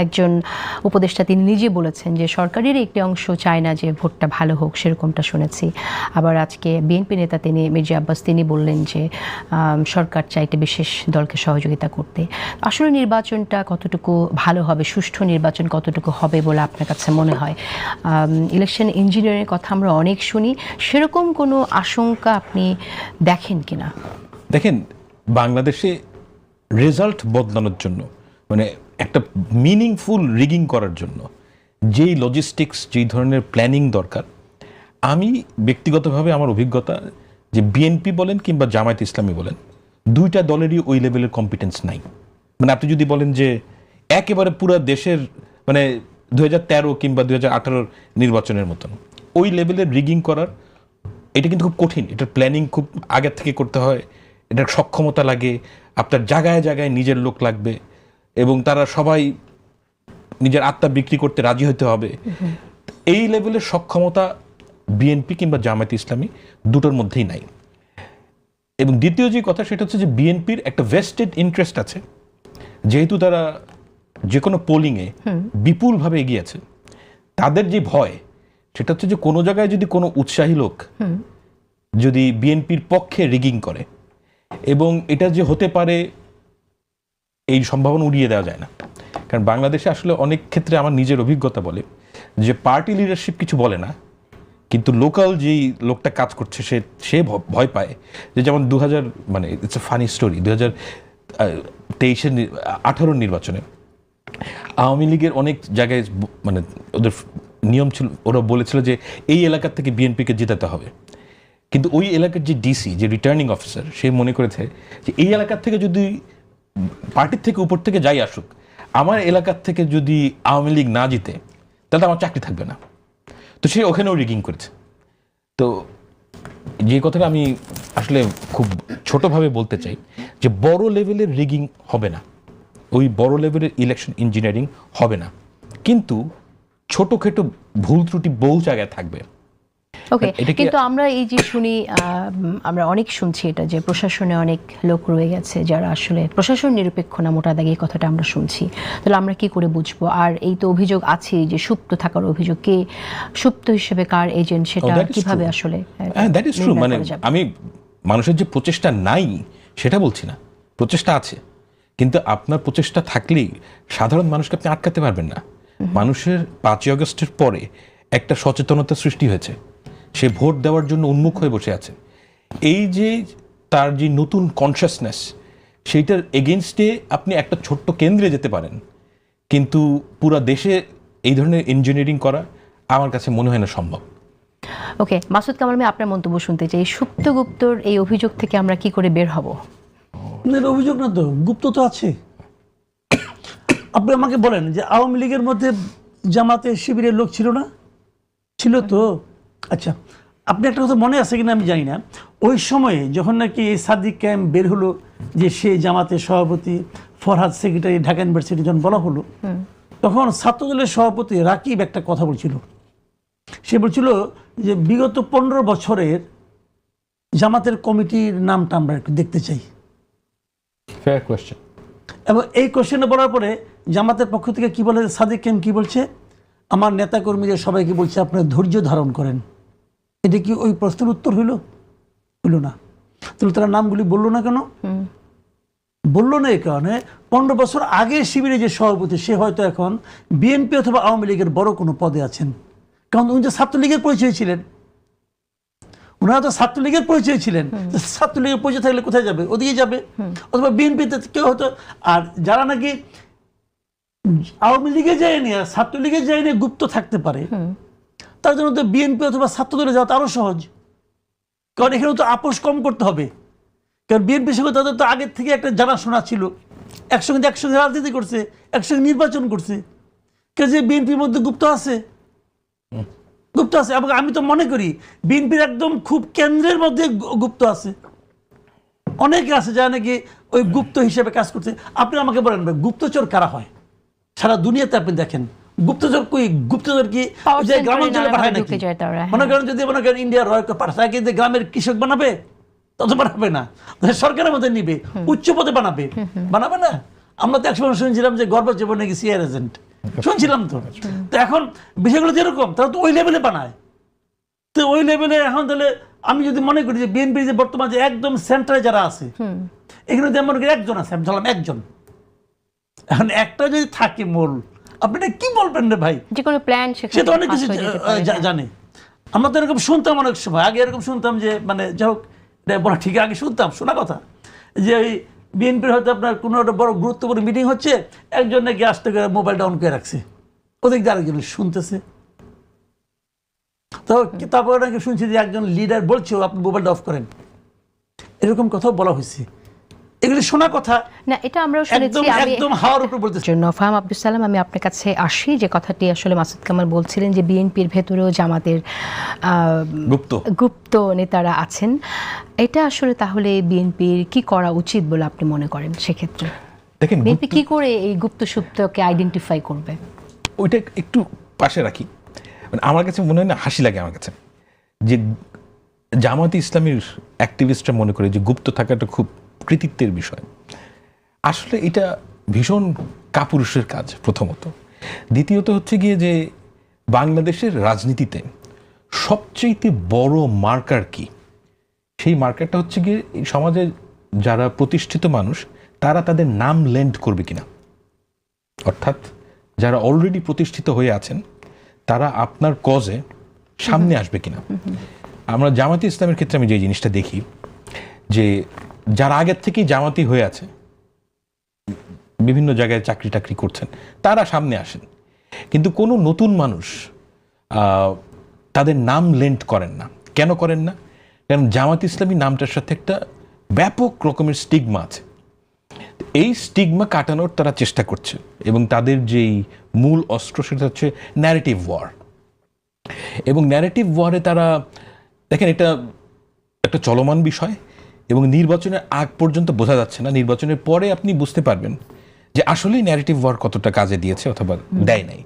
একজন উপদেষ্টা তিনি নিজে বলেছেন যে সরকারের একটি অংশ চায় না যে ভোটটা ভালো হোক, সেরকমটা শুনেছি। আবার আজকে বিএনপি নেতা তিনি মির্জা আব্বাস তিনি বললেন যে সরকার চাইতে বিশেষ দলকে সহযোগিতা করতে। আসলে নির্বাচনটা কতটুকু ভালো হবে, সুষ্ঠু নির্বাচন কতটুকু হবে বলে আপনার কাছে মনে হয়? ইলেকশন ইঞ্জিনিয়ারের কথা আমরা অনেক শুনি, সেরকম কোনো আশঙ্কা আপনি দেখেন কিনা? দেখেন, বাংলাদেশে রেজাল্ট বদলানোর জন্য, মানে একটা মিনিংফুল রিগিং করার জন্য যেই লজিস্টিক্স, যেই ধরনের প্ল্যানিং দরকার, আমি ব্যক্তিগতভাবে আমার অভিজ্ঞতা যে বিএনপি বলেন কিংবা জামায়াত ইসলামী বলেন, দুইটা দলেরই ওই লেভেলের কম্পিটেন্স নাই। মানে আপনি যদি বলেন যে একেবারে পুরো দেশের মানে 2013 কিংবা 2018 নির্বাচনের মতন, ওই লেভেলের রিগিং করার এটা কিন্তু খুব কঠিন, এটার প্ল্যানিং খুব আগের থেকে করতে হয়, এটার সক্ষমতা লাগে, আপনার জায়গায় জায়গায় নিজের লোক লাগবে এবং তারা সবাই নিজের আত্মা বিক্রি করতে রাজি হতে হবে। এই লেভেলের সক্ষমতা বিএনপি কিংবা জামায়াতে ইসলামী দুটোর মধ্যেই নাই। এবং দ্বিতীয় যে কথা সেটা হচ্ছে যে বিএনপির একটা ভেস্টেড ইন্টারেস্ট আছে, যেহেতু তারা যে কোনো পোলিংয়ে বিপুলভাবে এগিয়ে আছে, তাদের যে ভয় সেটা হচ্ছে যে কোনো জায়গায় যদি কোনো উৎসাহী লোক যদি বিএনপির পক্ষে রিগিং করে, এবং এটা যে হতে পারে এই সম্ভাবনা উড়িয়ে দেওয়া যায় না। কারণ বাংলাদেশে আসলে অনেক ক্ষেত্রে আমার নিজের অভিজ্ঞতা বলে যে পার্টি লিডারশিপ কিছু বলে না, কিন্তু লোকাল যেই লোকটা কাজ করছে সে ভয় পায়। যে যেমন 2000 মানে ইটস এ ফানি স্টোরি, 2018 নির্বাচনে আওয়ামী লীগের অনেক জায়গায় মানে ওদের নিয়ম ছিল, ওরা বলেছিল যে এই এলাকা থেকে বিএনপিকে জেতাতে হবে, কিন্তু ওই এলাকার যে ডিসি, যে রিটার্নিং অফিসার, সে মনে করেছে যে এই এলাকার থেকে যদি পার্টির থেকে উপর থেকে যাই আসুক, আমার এলাকার থেকে যদি আওয়ামী লীগ না জিতে তাহলে আমার চাকরি থাকবে না। তো সে ওখানেও রিগিং করেছে। তো যে কথাটা আমি আসলে খুব ছোটভাবে বলতে চাই যে বড় লেভেলের রিগিং হবে না, ওই বড় লেভেলের ইলেকশন ইঞ্জিনিয়ারিং হবে না, কিন্তু ছোটখাটো ভুল ত্রুটি বহু জায়গায় থাকবে। ওকে, কিন্তু আমরা এই যে শুনি, আমরা অনেক শুনছি এটা যে প্রশাসনে অনেক লোক রয়ে গেছে যারা আসলে প্রশাসন নিরপেক্ষ না, মোটা দাগে এই কথাটা আমরা শুনছি। তাহলে আমরা কি করে বুঝবো? আর এই তো অভিযোগ আছে যে সুপ্ত থাকার অভিযোগ, কে সুপ্ত হিসেবে কার এজেন্ট সেটা কিভাবে আসলে দ্যাট ইজ ট্রু। মানে আমি মানুষের যে প্রচেষ্টা নাই সেটা বলছি না, প্রচেষ্টা আছে, কিন্তু আপনার প্রচেষ্টা থাকলেই সাধারণ মানুষকে আপনি আটকাতে পারবেন না। মানুষের 5ই আগস্টের পরে একটা সচেতনতা সৃষ্টি হয়েছে, সে ভোট দেওয়ার জন্য উন্মুখ হয়ে বসে আছে। এই যে তার যে নতুন কনসিয়াসনেস, সেইটার এগেনস্টে আপনি একটা ছোট্ট কেন্দ্রে যেতে পারেন, কিন্তু পুরো দেশে এই ধরনের ইঞ্জিনিয়ারিং করা আমার কাছে মনে হয় না সম্ভব। ওকে, মাসুদ কামাল ভাই, আপনার মন্তব্য শুনতে চাই। সুপ্তগুপ্তর এই অভিযোগ থেকে আমরা কি করে বের হব? অভিযোগ না তো, গুপ্ত তো আছে। আপনি আমাকে বলেন যে আওয়ামী লীগের মধ্যে জামাতে শিবিরের লোক ছিল না? ছিল তো। আচ্ছা, আপনি একটা কথা মনে আছে কিনা আমি জানি না, ওই সময়ে যখন নাকি সাদিক ক্যাম্প বের হলো যে সে জামাতের সভাপতি, ফরহাদ সেক্রেটারি ঢাকা ইউনিভার্সিটি যখন বলা হলো, তখন ছাত্রদলের সভাপতি রাকিব একটা কথা বলছিল। সে বলছিল যে বিগত 15 বছরের জামাতের কমিটির নামটা আমরা একটু দেখতে চাই। Fair question. এবং এই কোশ্চেনে বলার পরে জামাতের পক্ষ থেকে কি বলে, সাদিক ক্যাম্প কি বলছে, আমার নেতাকর্মীদের সবাইকে বলছে আপনারা ধৈর্য ধারণ করেন। এটা কি ওই প্রশ্নের উত্তর হইল? হইল না। তাহলে তারা নামগুলি বললো না কেন? বললো না এই কারণে 15 বছর আগে শিবিরে যে সভাপতি, সে হয়তো এখন বিএনপি অথবা আওয়ামী লীগের বড় কোনো পদে আছেন। কারণ উনি তো ছাত্রলীগের পরিচয় ছিলেন, ওনারা তো ছাত্রলীগের পরিচয় ছিলেন। ছাত্রলীগের পরিচয় থাকলে কোথায় যাবে? ওদিকে যাবে, অথবা বিএনপিতে কেউ হতো। আর যারা নাকি আওয়ামী লীগে যায়নি আর ছাত্রলীগে যায়নি গুপ্ত থাকতে পারে, তার জন্য তো বিএনপি অথবা ছাত্রদলে যাওয়া আরো সহজ। কারণ এখানে তো আপোষ কম করতে হবে, কারণ বিএনপির সঙ্গে তাদের তো আগের থেকে একটা জানাশোনা ছিল, একসঙ্গে রাজনীতি করছে, একসঙ্গে নির্বাচন করছে। যে বিএনপির মধ্যে গুপ্ত আছে, গুপ্ত আছে। এবং আমি তো মনে করি বিএনপির একদম খুব কেন্দ্রের মধ্যে গুপ্ত আছে, অনেকে আছে যারা নাকি ওই গুপ্ত হিসেবে কাজ করছে। আপনি আমাকে বলেন গুপ্তচর কারা হয় সারা দুনিয়াতে? আপনি দেখেন গুপ্তচর কই? গুপ্তচর কি গ্রামাঞ্চলে পাঠায় নাকি? মনে করেন যদি মনে করেন ইন্ডিয়ার রয়কে পাঠায়, কিন্তু গ্রামের কৃষক বানাবে? তত বানাবে না, সরকারের মধ্যে নিবে, উচ্চ পদে বানাবে না। আমরা তো একসময় শুনছিলাম যে গর্ভজীবন নাকি সিআর এজেন্ট, শুনছিলাম তো। তো এখন বিষয়গুলো যেরকম, তারা তো ওই লেভেলে বানায়। তো ওই লেভেলে এখন তাহলে আমি যদি মনে করি যে বিএনপি যে বর্তমান যে একদম সেন্টারে যারা আছে, এখানে মনে করি একজন আছে, আমি ধরলাম একজন, এখন একটা যদি থাকে মূল, আপনি কি বলবেন রে ভাই? যে কোনো প্ল্যান সে তো অনেক কিছু জানে। আমরা তো এরকম শুনতাম অনেক সময় আগে, এরকম শুনতাম যে মানে যাই হোক বলা ঠিক, আগে শুনতাম শোনা কথা যে ওই বিএনপির হয়তো আপনার কোনো একটা বড় গুরুত্বপূর্ণ মিটিং হচ্ছে, একজন নাকি আসতে করে মোবাইল ডাউন করে রাখছে, ওদিক দিয়ে আরেকজন শুনতেছে। তো তারপরে নাকি শুনছি যে একজন লিডার বলছে আপনি মোবাইলটা অফ করেন, এরকম কথাও বলা হয়েছে। এগুলো বেসিক্যালি শোনা কথা না, এটা আমরাও শুনেছি। একদম আমি একদম হাওয়ার উপর বলতেছি। জন্য ফাহাম আব্দুল সালাম, আমি আপনার কাছে আসি। যে কথাটি আসলে মাসুদ কামাল বলছিলেন যে বিএনপির ভেতরেও জামাতের গুপ্ত নেতারা আছেন, এটা আসলে তাহলে বিএনপির কি করা উচিত বলে আপনি মনে করেন? সেক্ষেত্রে দেখেন বিএনপি কি করে এই গুপ্ত সুপ্তকে আইডেন্টিফাই করবে? ওইটা একটু পাশে রাখি। মানে আমার কাছে মনে হয় না, হাসি লাগে আমার কাছে যে জামাতে ইসলামীর অ্যাক্টিভিস্টরা মনে করে যে গুপ্ত থাকাটা খুব কৃতিত্বের বিষয়। আসলে এটা ভীষণ কাপুরুষের কাজ প্রথমত। দ্বিতীয়ত হচ্ছে গিয়ে যে বাংলাদেশের রাজনীতিতে সবচেয়ে বড় মার্কার কি, সেই মার্কারটা হচ্ছে গিয়ে এই সমাজে যারা প্রতিষ্ঠিত মানুষ তারা তাদের নাম লেন্ড করবে কিনা, অর্থাৎ যারা অলরেডি প্রতিষ্ঠিত হয়ে আছেন তারা আপনার কজে সামনে আসবে কিনা। আমরা জামাতি ইসলামের ক্ষেত্রে আমি যে জিনিসটা দেখি যে যারা আগের থেকেই জামাতি হয়ে আছে, বিভিন্ন জায়গায় চাকরি টাকরি করছেন, তারা সামনে আসেন, কিন্তু কোনো নতুন মানুষ তাদের নাম লেন্ড করেন না। কেন করেন না? কারণ জামাত ইসলামী নামটার সাথে একটা ব্যাপক রকমের স্টিগমা আছে। এই স্টিগমা কাটানোর তারা চেষ্টা করছে এবং তাদের যেই মূল অস্ত্র সেটা হচ্ছে ন্যারেটিভ ওয়ার। এবং ন্যারেটিভ ওয়ারে তারা দেখেন এটা একটা চলমান বিষয় এবং নির্বাচনের আগ পর্যন্ত বোঝা যাচ্ছে না, নির্বাচনের পরে আপনি বুঝতে পারবেন যে আসলেই ন্যারেটিভ ওয়ার কতটা কাজে দিয়েছে অথবা দেয় নাই।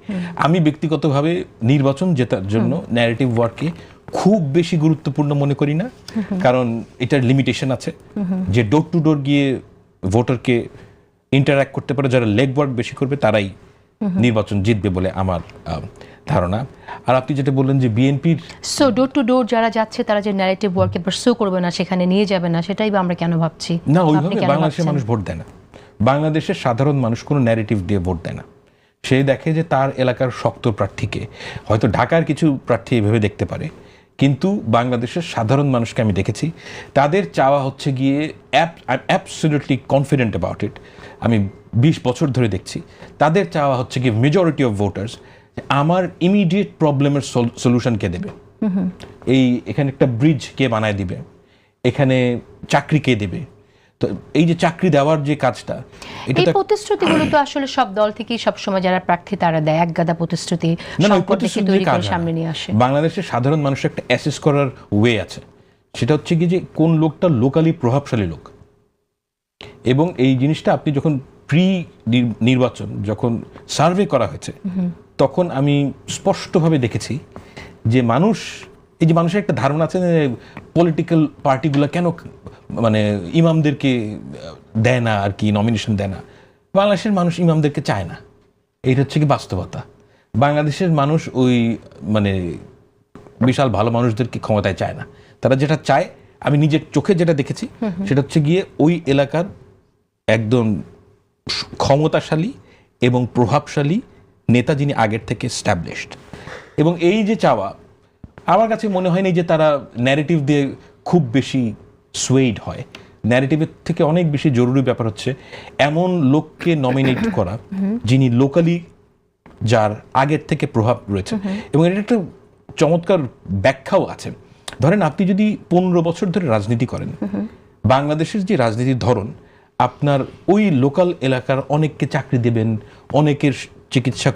আমি ব্যক্তিগতভাবে নির্বাচন জেতার জন্য ন্যারেটিভ ওয়ারকে খুব বেশি গুরুত্বপূর্ণ মনে করি না, কারণ এটার লিমিটেশন আছে। যে ডোর টু ডোর গিয়ে ভোটারকে ইন্টারঅ্যাক্ট করতে পারে, যারা লেগ ওয়ার্ক বেশি করবে তারাই নির্বাচন জিতবে বলে আমার ধারণা। আর আপনি যেটা বললেন যে বিএনপির ডোর টু ডোর যারা যাচ্ছে তারা যে ন্যারেটিভ ওয়ার্কে পারসু করবে না, সেখানে নিয়ে যাবে না, সেটাই বা আমরা কেন ভাবছি না? ওইভাবে বাংলাদেশের মানুষ ভোট দেয় না। বাংলাদেশের সাধারণ মানুষ কোনো ন্যারেটিভ দিয়ে ভোট দেয় না। সে দেখে যে তার এলাকার শক্ত প্রার্থীকে, হয়তো ঢাকার কিছু প্রার্থী এভাবে দেখতে পারে, কিন্তু বাংলাদেশের সাধারণ মানুষকে আমি দেখেছি তাদের চাওয়া হচ্ছে গিয়ে অ্যাবসলিউটলি কনফিডেন্ট অ্যাবাউট ইট, আমি 20 বছর ধরে দেখছি তাদের চাওয়া হচ্ছে গিয়ে মেজরিটি অফ ভোটার্স আমার ইমিডিয়েট প্রবলেমের সলিউশন কে দেবে, এখানে একটা ব্রিজ কে বানায় দিবে, এখানে চাকরি কে দেবে। তো এই যে চাকরি দেওয়ার যে কাজটা, এই প্রতিশ্রুতিগুলো তো আসলে সব দল থেকেই সবসময় যারা প্রার্থী তারা দেয়, এক গাদা প্রতিশ্রুতি তৈরি করে সামনে নিয়ে আসে। বাংলাদেশের সাধারণ মানুষের একটা অ্যাসেস করার ওয়ে আছে, সেটা হচ্ছে কি যে কোন লোকটা লোকালি প্রভাবশালী লোক। এবং এই জিনিসটা আপনি যখন প্রি নির্বাচন যখন সার্ভে করা হয়েছে তখন আমি স্পষ্টভাবে দেখেছি যে এই যে মানুষের একটা ধারণা আছে যে পলিটিক্যাল পার্টিগুলো কেন মানে ইমামদেরকে দেয় না আর কি, নমিনেশন দেয় না। বাংলাদেশের মানুষ ইমামদেরকে চায় না, এইটা হচ্ছে কি বাস্তবতা। বাংলাদেশের মানুষ ওই মানে বিশাল ভালো মানুষদেরকে ক্ষমতায় চায় না। তারা যেটা চায়, আমি নিজের চোখে যেটা দেখেছি সেটা হচ্ছে গিয়ে ওই এলাকার একদম ক্ষমতাশালী এবং প্রভাবশালী নেতা যিনি আগের থেকে স্ট্যাবলিশড। এবং এই যে চাওয়া, আমার কাছে মনে হয়নি যে তারা ন্যারেটিভ দিয়ে খুব বেশি সোয়েড হয়। ন্যারেটিভের থেকে অনেক বেশি জরুরি ব্যাপার হচ্ছে এমন লোককে নমিনেট করা যিনি লোকালি, যার আগের থেকে প্রভাব রয়েছে। এবং এটা একটা চমৎকার ব্যাখ্যাও আছে। ধরেন আপনি যদি 15 বছর ধরে রাজনীতি করেন, বাংলাদেশের যে রাজনীতির ধরন, আপনার ওই লোকাল এলাকার অনেককে চাকরি দেবেন, অনেকের চিকিৎসা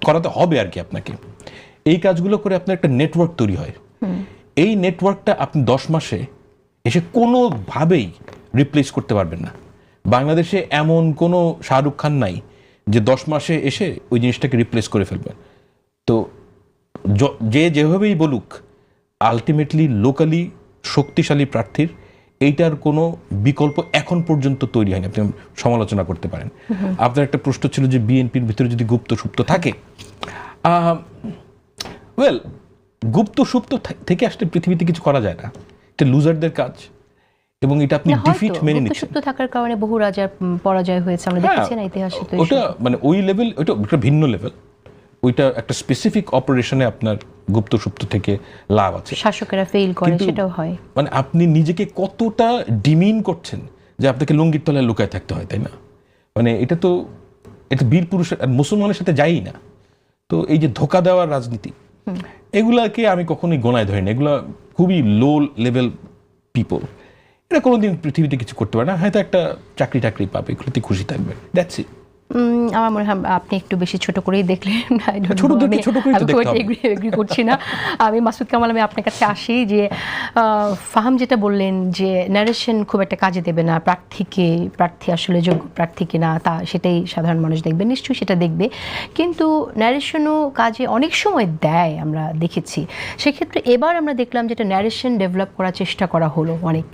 করাতে হবে আর কি আপনাকে। এই কাজগুলো করে আপনার একটা নেটওয়ার্ক তৈরি হয়। এই নেটওয়ার্কটা আপনি 10 মাসে এসে কোনোভাবেই রিপ্লেস করতে পারবেন না। বাংলাদেশে এমন কোনো শাহরুখ খান নাই যে 10 মাসে এসে ওই জিনিসটাকে রিপ্লেস করে ফেলবে। তো যে যেভাবেই বলুক, আলটিমেটলি লোকালি শক্তিশালী প্রার্থীর এইটার কোনো বিকল্প এখন পর্যন্ত তৈরি হয়নি। আপনি সমালোচনা করতে পারেন। আপনার একটা প্রশ্ন ছিল যে বিএনপির ভিতরে যদি গুপ্ত সুপ্ত থাকে, ওয়েল, গুপ্ত সুপ্ত থেকে আসলে পৃথিবীতে কিছু করা যায় না, এটা লুজারদের কাজ। এবং এটা আপনি ডিফিট মেনে নিচ্ছেন। গুপ্ত সুপ্ত থাকার কারণে বহু রাজার পরাজয় হয়েছে, আমরা দেখেছি না ইতিহাসে। তো ওটা মানে ওই লেভেল, ওটা একটা ভিন্ন লেভেল। ওইটা একটা স্পেসিফিক অপারেশনে আপনার গুপ্ত সুপ্ত থেকে লাভ আছে, শাসকেরা ফেল করে, সেটাও হয়। মানে আপনি নিজেকে কতটা ডিমিন করছেন যে আপনাকে লুঙ্গির তলায় লুকায় থাকতে হয়, তাই না? মানে এটা বীর পুরুষের আর মুসলমানের সাথে যায়ই না। তো এই যে ধোকা দেওয়ার রাজনীতি, এগুলাকে আমি কখনোই গোনায় ধরি না। এগুলা খুবই লো লেভেল পিপল। এটা কোনোদিন পৃথিবীতে কিছু করতে পারে না, হয়তো একটা চাকরি টাকরি পাবে, এগুলোতে খুশি থাকবে, দ্যাটস ইট। আমার মনে হয় আপনি একটু বেশি ছোট করেই দেখলেন। ছোটদেরকে ছোট করেই তো দেখতে হবে। এগ্রি করছি না আমি। মাসুদ কামাল, আমি আপনার কাছে আসি যে ফাহাম যেটা বললেন যে ন্যারেশন খুব একটা কাজে দেবে না, প্রার্থী আসলে যোগ্য প্রার্থী কিনা তা সেটাই সাধারণ মানুষ দেখবে, নিশ্চয়ই সেটা দেখবে, কিন্তু ন্যারেশনও কাজে অনেক সময় দেয়, আমরা দেখেছি। সেক্ষেত্রে এবার আমরা দেখলাম যেটা ন্যারেশন ডেভেলপ করার চেষ্টা করা হলো অনেক,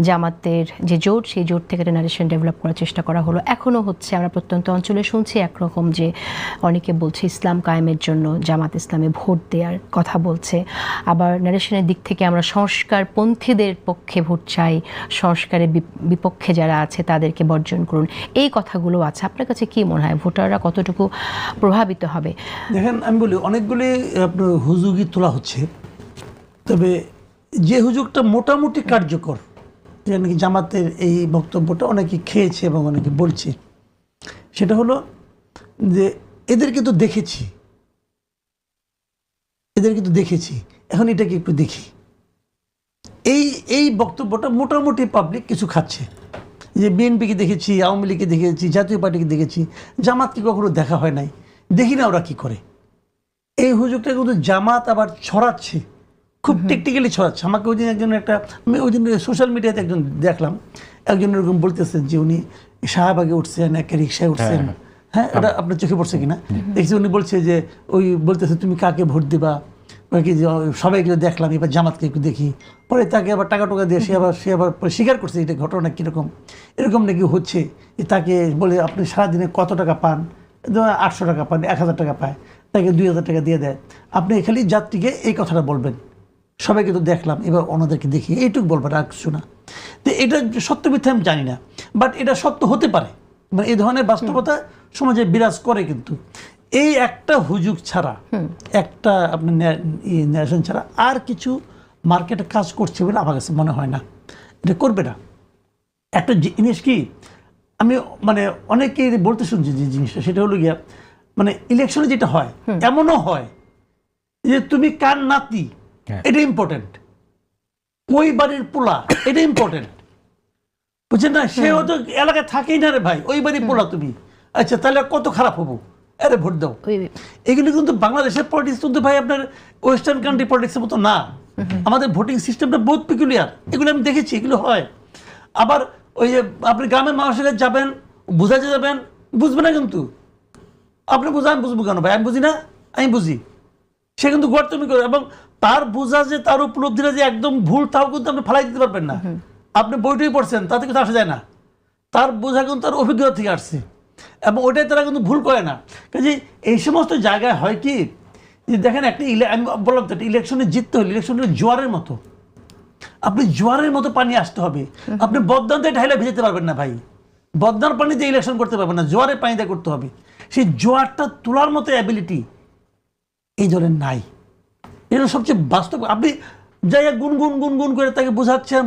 জামাতের যে জোট, সেই জোট থেকে একটা ন্যারেশন ডেভেলপ করার চেষ্টা করা হলো, এখনও হচ্ছে। আমরা প্রত্যন্ত অঞ্চলে শুনছি একরকম যে অনেকে বলছে ইসলাম কায়েমের জন্য জামাত ইসলামে ভোট দেওয়ার কথা বলছে, আবার ন্যারেশনের দিক থেকে আমরা সংস্কারপন্থীদের পক্ষে ভোট চাই, সংস্কারের বিপক্ষে যারা আছে তাদেরকে বর্জন করুন, এই কথাগুলো আছে। আপনার কাছে কি মনে হয় ভোটাররা কতটুকু প্রভাবিত হবে? দেখেন, আমি বলি অনেকগুলি আপনার হুজুগই তোলা হচ্ছে, তবে যে হুজুগটা মোটামুটি কার্যকর, যে নাকি জামাতের এই বক্তব্যটা অনেকে খেয়েছে এবং অনেকে বলছে, সেটা হলো যে এদেরকে তো দেখেছি, এখন এটাকে একটু দেখি। এই বক্তব্যটা মোটামুটি পাবলিক কিছু খাচ্ছে, যে বিএনপিকে দেখেছি, আওয়ামী লীগকে দেখেছি, জাতীয় পার্টিকে দেখেছি, জামাতকে কখনো দেখা হয় নাই, দেখি না ওরা কি করে। এই হুজুগটা কিন্তু জামাত আবার ছড়াচ্ছে, খুব টেকনিক্যালি ছড়াচ্ছে। আমাকে ওই দিন আমি ওই দিন সোশ্যাল মিডিয়াতে একজন দেখলাম, একজন এরকম বলতেছেন যে উনি শাহবাগে উঠছেন, একটা রিক্সায় উঠছেন, হ্যাঁ, ওটা আপনার চোখে পড়ছে কিনা দেখছি। উনি বলছে যে ওই বলতেছে তুমি কাকে ভোট দিবা, কি সবাইকে দেখলাম, এবার জামাতকে একটু দেখি। পরে তাকে আবার টাকা টোকা দিয়ে সে আবার স্বীকার করছে এটা ঘটনা কীরকম, এরকম নাকি হচ্ছে। তাকে বলে আপনি সারাদিনে কত টাকা পান, 800 টাকা পান, 1000 টাকা পায়, তাকে 2000 টাকা দিয়ে দেয়। আপনি খালি যাত্রীকে এই কথাটা বলবেন, সবাইকে তো দেখলাম, এবার ওনাদেরকে দেখি, এইটুকু বলবেন, আর কিছু না। তো এটা সত্য মিথ্যা আমি জানি না, বাট এটা সত্য হতে পারে, মানে এই ধরনের বাস্তবতা সমাজে বিরাজ করে। কিন্তু এই একটা হুজুগ ছাড়া, একটা আপনার ন্যারেশন ছাড়া আর কিছু মার্কেটে কাজ করছে বলে আমার কাছে মনে হয় না, এটা করবে না। একটা জিনিস কি, আমি মানে অনেকেই বলতে শুনছি যে জিনিসটা, সেটা হলো গিয়া মানে ইলেকশনে যেটা হয়, এমনও হয় যে তুমি কার নাতি এটা ইম্পর্টেন্ট, ওই বাড়ির পোলা এটা ইম্পর্টেন্ট, বুঝছেন না? সে হয়তো এলাকায় থাকেই না রে ভাই, ওই বাড়ির পোলা তুমি, আচ্ছা তাহলে কত খারাপ হবো, আরে ভোট দাও। এগুলি কিন্তু বাংলাদেশের পলিটিক্স কিন্তু ভাই আপনার ওয়েস্টার্ন কান্ট্রি পলিটিক্সের মতো না। আমাদের ভোটিং সিস্টেমটা বহুত পিকুলিয়ার, এগুলো আমি দেখেছি, এগুলো হয়। আবার ওই যে আপনি গ্রামের মানুষের কাছে যাবেন, বুঝাতে যাবেন, বুঝবে না কিন্তু। আপনি বুঝা, আমি বুঝবো কেন ভাই? আমি বুঝি না, আমি বুঝি। সে কিন্তু গর্তমি করে, এবং তার বোঝা যে তার উপলব্ধিটা যে একদম ভুল, তাও কিন্তু আপনি ফালাই দিতে পারবেন না। আপনি বইটই পড়ছেন, তাতে কিন্তু আসা যায় না। তার বোঝা কিন্তু তার অভিজ্ঞতা থেকে আসছে, এবং ওইটাই তারা কিন্তু ভুল করে না। কাজে এই সমস্ত জায়গায় হয় কি, যে দেখেন একটা আমি বললাম তো, একটা ইলেকশনে জিততে হলে ইলেকশনটা জোয়ারের মতো, আপনি জোয়ারের মতো পানি আসতে হবে। আপনি বদনাতে ঢাইলে ভেজাতে পারবেন না ভাই, বদনার পানিতে ইলেকশন করতে পারবেন না, জোয়ারের পানিতে করতে হবে। সেই জোয়ারটা তোলার মতো অ্যাবিলিটি এই দলের নাই। এটা সবচেয়ে বাস্তব। আপনি যাই গুনগুন করে তাকে বোঝাচ্ছেন।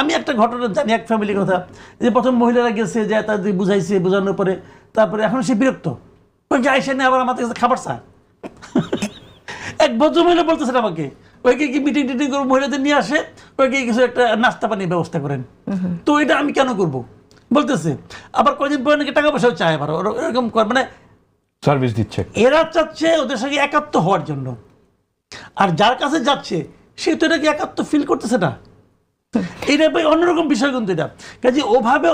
আমি একটা ঘটনা জানি, এক ফ্যামিলির কথা, যে প্রথম মহিলারা গেছে, যে তাদের বুঝাইছে, বোঝানোর পরে তারপরে এখন সে বিরক্ত, আইসে না আবার আমাদের কাছে খাবার চায়। এক ভদ্র মহিলা বলতেছেন আমাকে, ওইকে কি মিটিং টিটিং করে মহিলাদের নিয়ে আসে, ওইকে কিছু একটা নাস্তা পানির ব্যবস্থা করেন। তো এটা আমি কেন করব বলতেছে। আবার কয়েকদিন পরে নাকি টাকা পয়সাও চায়, আবার এরকম মানে সার্ভিস দিচ্ছে। এরা চাচ্ছে ওদের সঙ্গে একাত্ম হওয়ার জন্য, আর যার কাছে যাচ্ছে সে তো এটাকে একাত্ম ফিল করতেছে না। এটা অন্যরকম বিষয় কিন্তু এটা। কাজে ওভাবে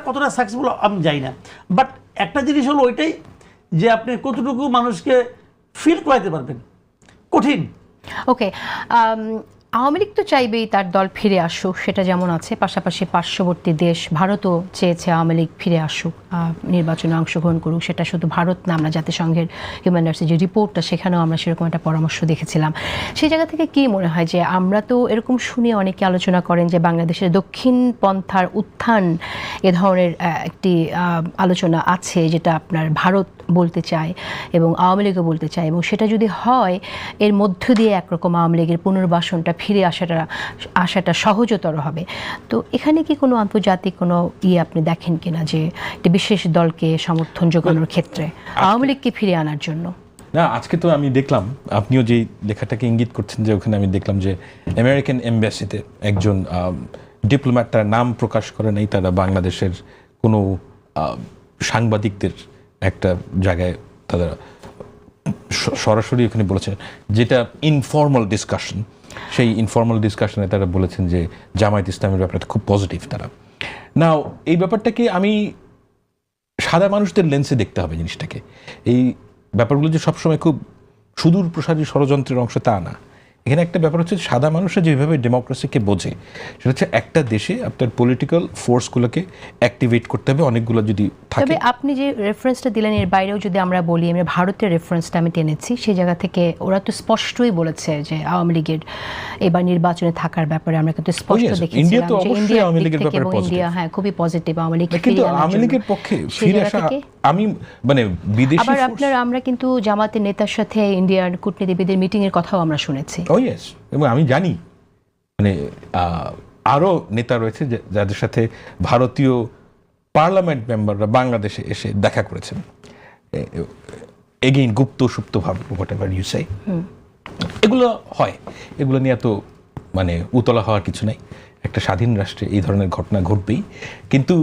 কতটা সাকসেসফুল আমি যাই না, বাট একটা জিনিস হলো ওইটাই, যে আপনি কতটুকু মানুষকে ফিল করাইতে পারবেন, কঠিন। ওকে, আওয়ামী লীগ তো চাইবেই তার দল ফিরে আসুক, সেটা যেমন আছে, পাশাপাশি পার্শ্ববর্তী দেশ ভারতও চেয়েছে আওয়ামী লীগ ফিরে আসুক, নির্বাচনে অংশগ্রহণ করুক। সেটা শুধু ভারত না, আমরা জাতিসংঘের হিউম্যান রাইটসের যে রিপোর্টটা, সেখানেও আমরা সেরকম একটা পরামর্শ দেখেছিলাম। সেই জায়গা থেকে কি মনে হয় যে আমরা তো এরকম শুনে অনেকে আলোচনা করেন যে বাংলাদেশের দক্ষিণ পন্থার উত্থান, এ ধরনের একটি আলোচনা আছে, যেটা আপনার ভারত বলতে চায় এবং আওয়ামী লীগও বলতে চায়, এবং সেটা যদি হয় এর মধ্য দিয়ে একরকম আওয়ামী লীগের পুনর্বাসনটা ফিরে আসাটা সহজতর হবে। তো এখানে কি কোনো আন্তর্জাতিক কোনো আপনি দেখেন কিনা, যে একটি বিশেষ দলকে সমর্থন যোগানোর ক্ষেত্রে আওয়ামী লীগকে ফিরে আনার জন্য? না, আজকে তো আমি দেখলাম, আপনিও যে লেখাটাকে ইঙ্গিত করছেন, যে ওখানে আমি দেখলাম যে আমেরিকান এম্বাসিতে একজন ডিপ্লোম্যাট, তারা নাম প্রকাশ করে নাই, তারা বাংলাদেশের কোনো সাংবাদিকদের একটা জায়গায় তারা সরাসরি এখানে বলেছেন, যেটা ইনফর্মাল ডিসকাশন, সেই ইনফর্মাল ডিসকাশনে তারা বলেছেন যে জামায়াত ইসলামের ব্যাপারটা খুব পজিটিভ তারা। নাও এই ব্যাপারটাকে আমি সাদা মানুষদের লেন্সে দেখতে হবে জিনিসটাকে। এই ব্যাপারগুলো যে সবসময় খুব সুদূর প্রসারী ষড়যন্ত্রের অংশ তা না। এখানে একটা ব্যাপার হচ্ছে সাদা মানুষরা যেভাবে ডেমোক্রেসিকে বোঝে সেটা হচ্ছে একটা দেশে আপনার পলিটিক্যাল ফোর্সগুলোকে অ্যাক্টিভেট করতে হবে অনেকগুলো যদি থাকে। তবে আপনি যে রেফারেন্সটা দিলেন এর বাইরেও যদি আমরা বলি, আমরা ভারতের রেফারেন্সটা আমি টেনেছি, সেই জায়গা থেকে ওরা তো স্পষ্টই বলেছে যে আওয়ামী লীগের এবার নির্বাচনে থাকার ব্যাপারে আমরা কিন্তু স্পষ্ট দেখেছিলাম যে ইন্ডিয়ার দিক থেকে এবং ইন্ডিয়া খুবই পজিটিভ আওয়ামী লীগ, কিন্তু আওয়ামী লীগের পক্ষে ফিরে আসা আমি মানে বিদেশি আবার আমরা কিন্তু জামাতের নেতার সাথে ইন্ডিয়ার কূটনীতিবিদের মিটিং এর কথাও আমরা শুনেছি। ইয়েস, এবং আমি জানি মানে আরো নেতা রয়েছে যাদের সাথে ভারতীয় পার্লামেন্ট মেম্বাররা বাংলাদেশে এসে দেখা করেছেন, এগেইন গুপ্ত সুপ্ত ভাবে হোয়াটএভার ইউ সে। এগুলো হয়, এগুলো নিয়ে এত মানে উতলা হওয়ার কিছু নাই। একটা স্বাধীন রাষ্ট্রে এই ধরনের ঘটনা ঘটবেই। কিন্তু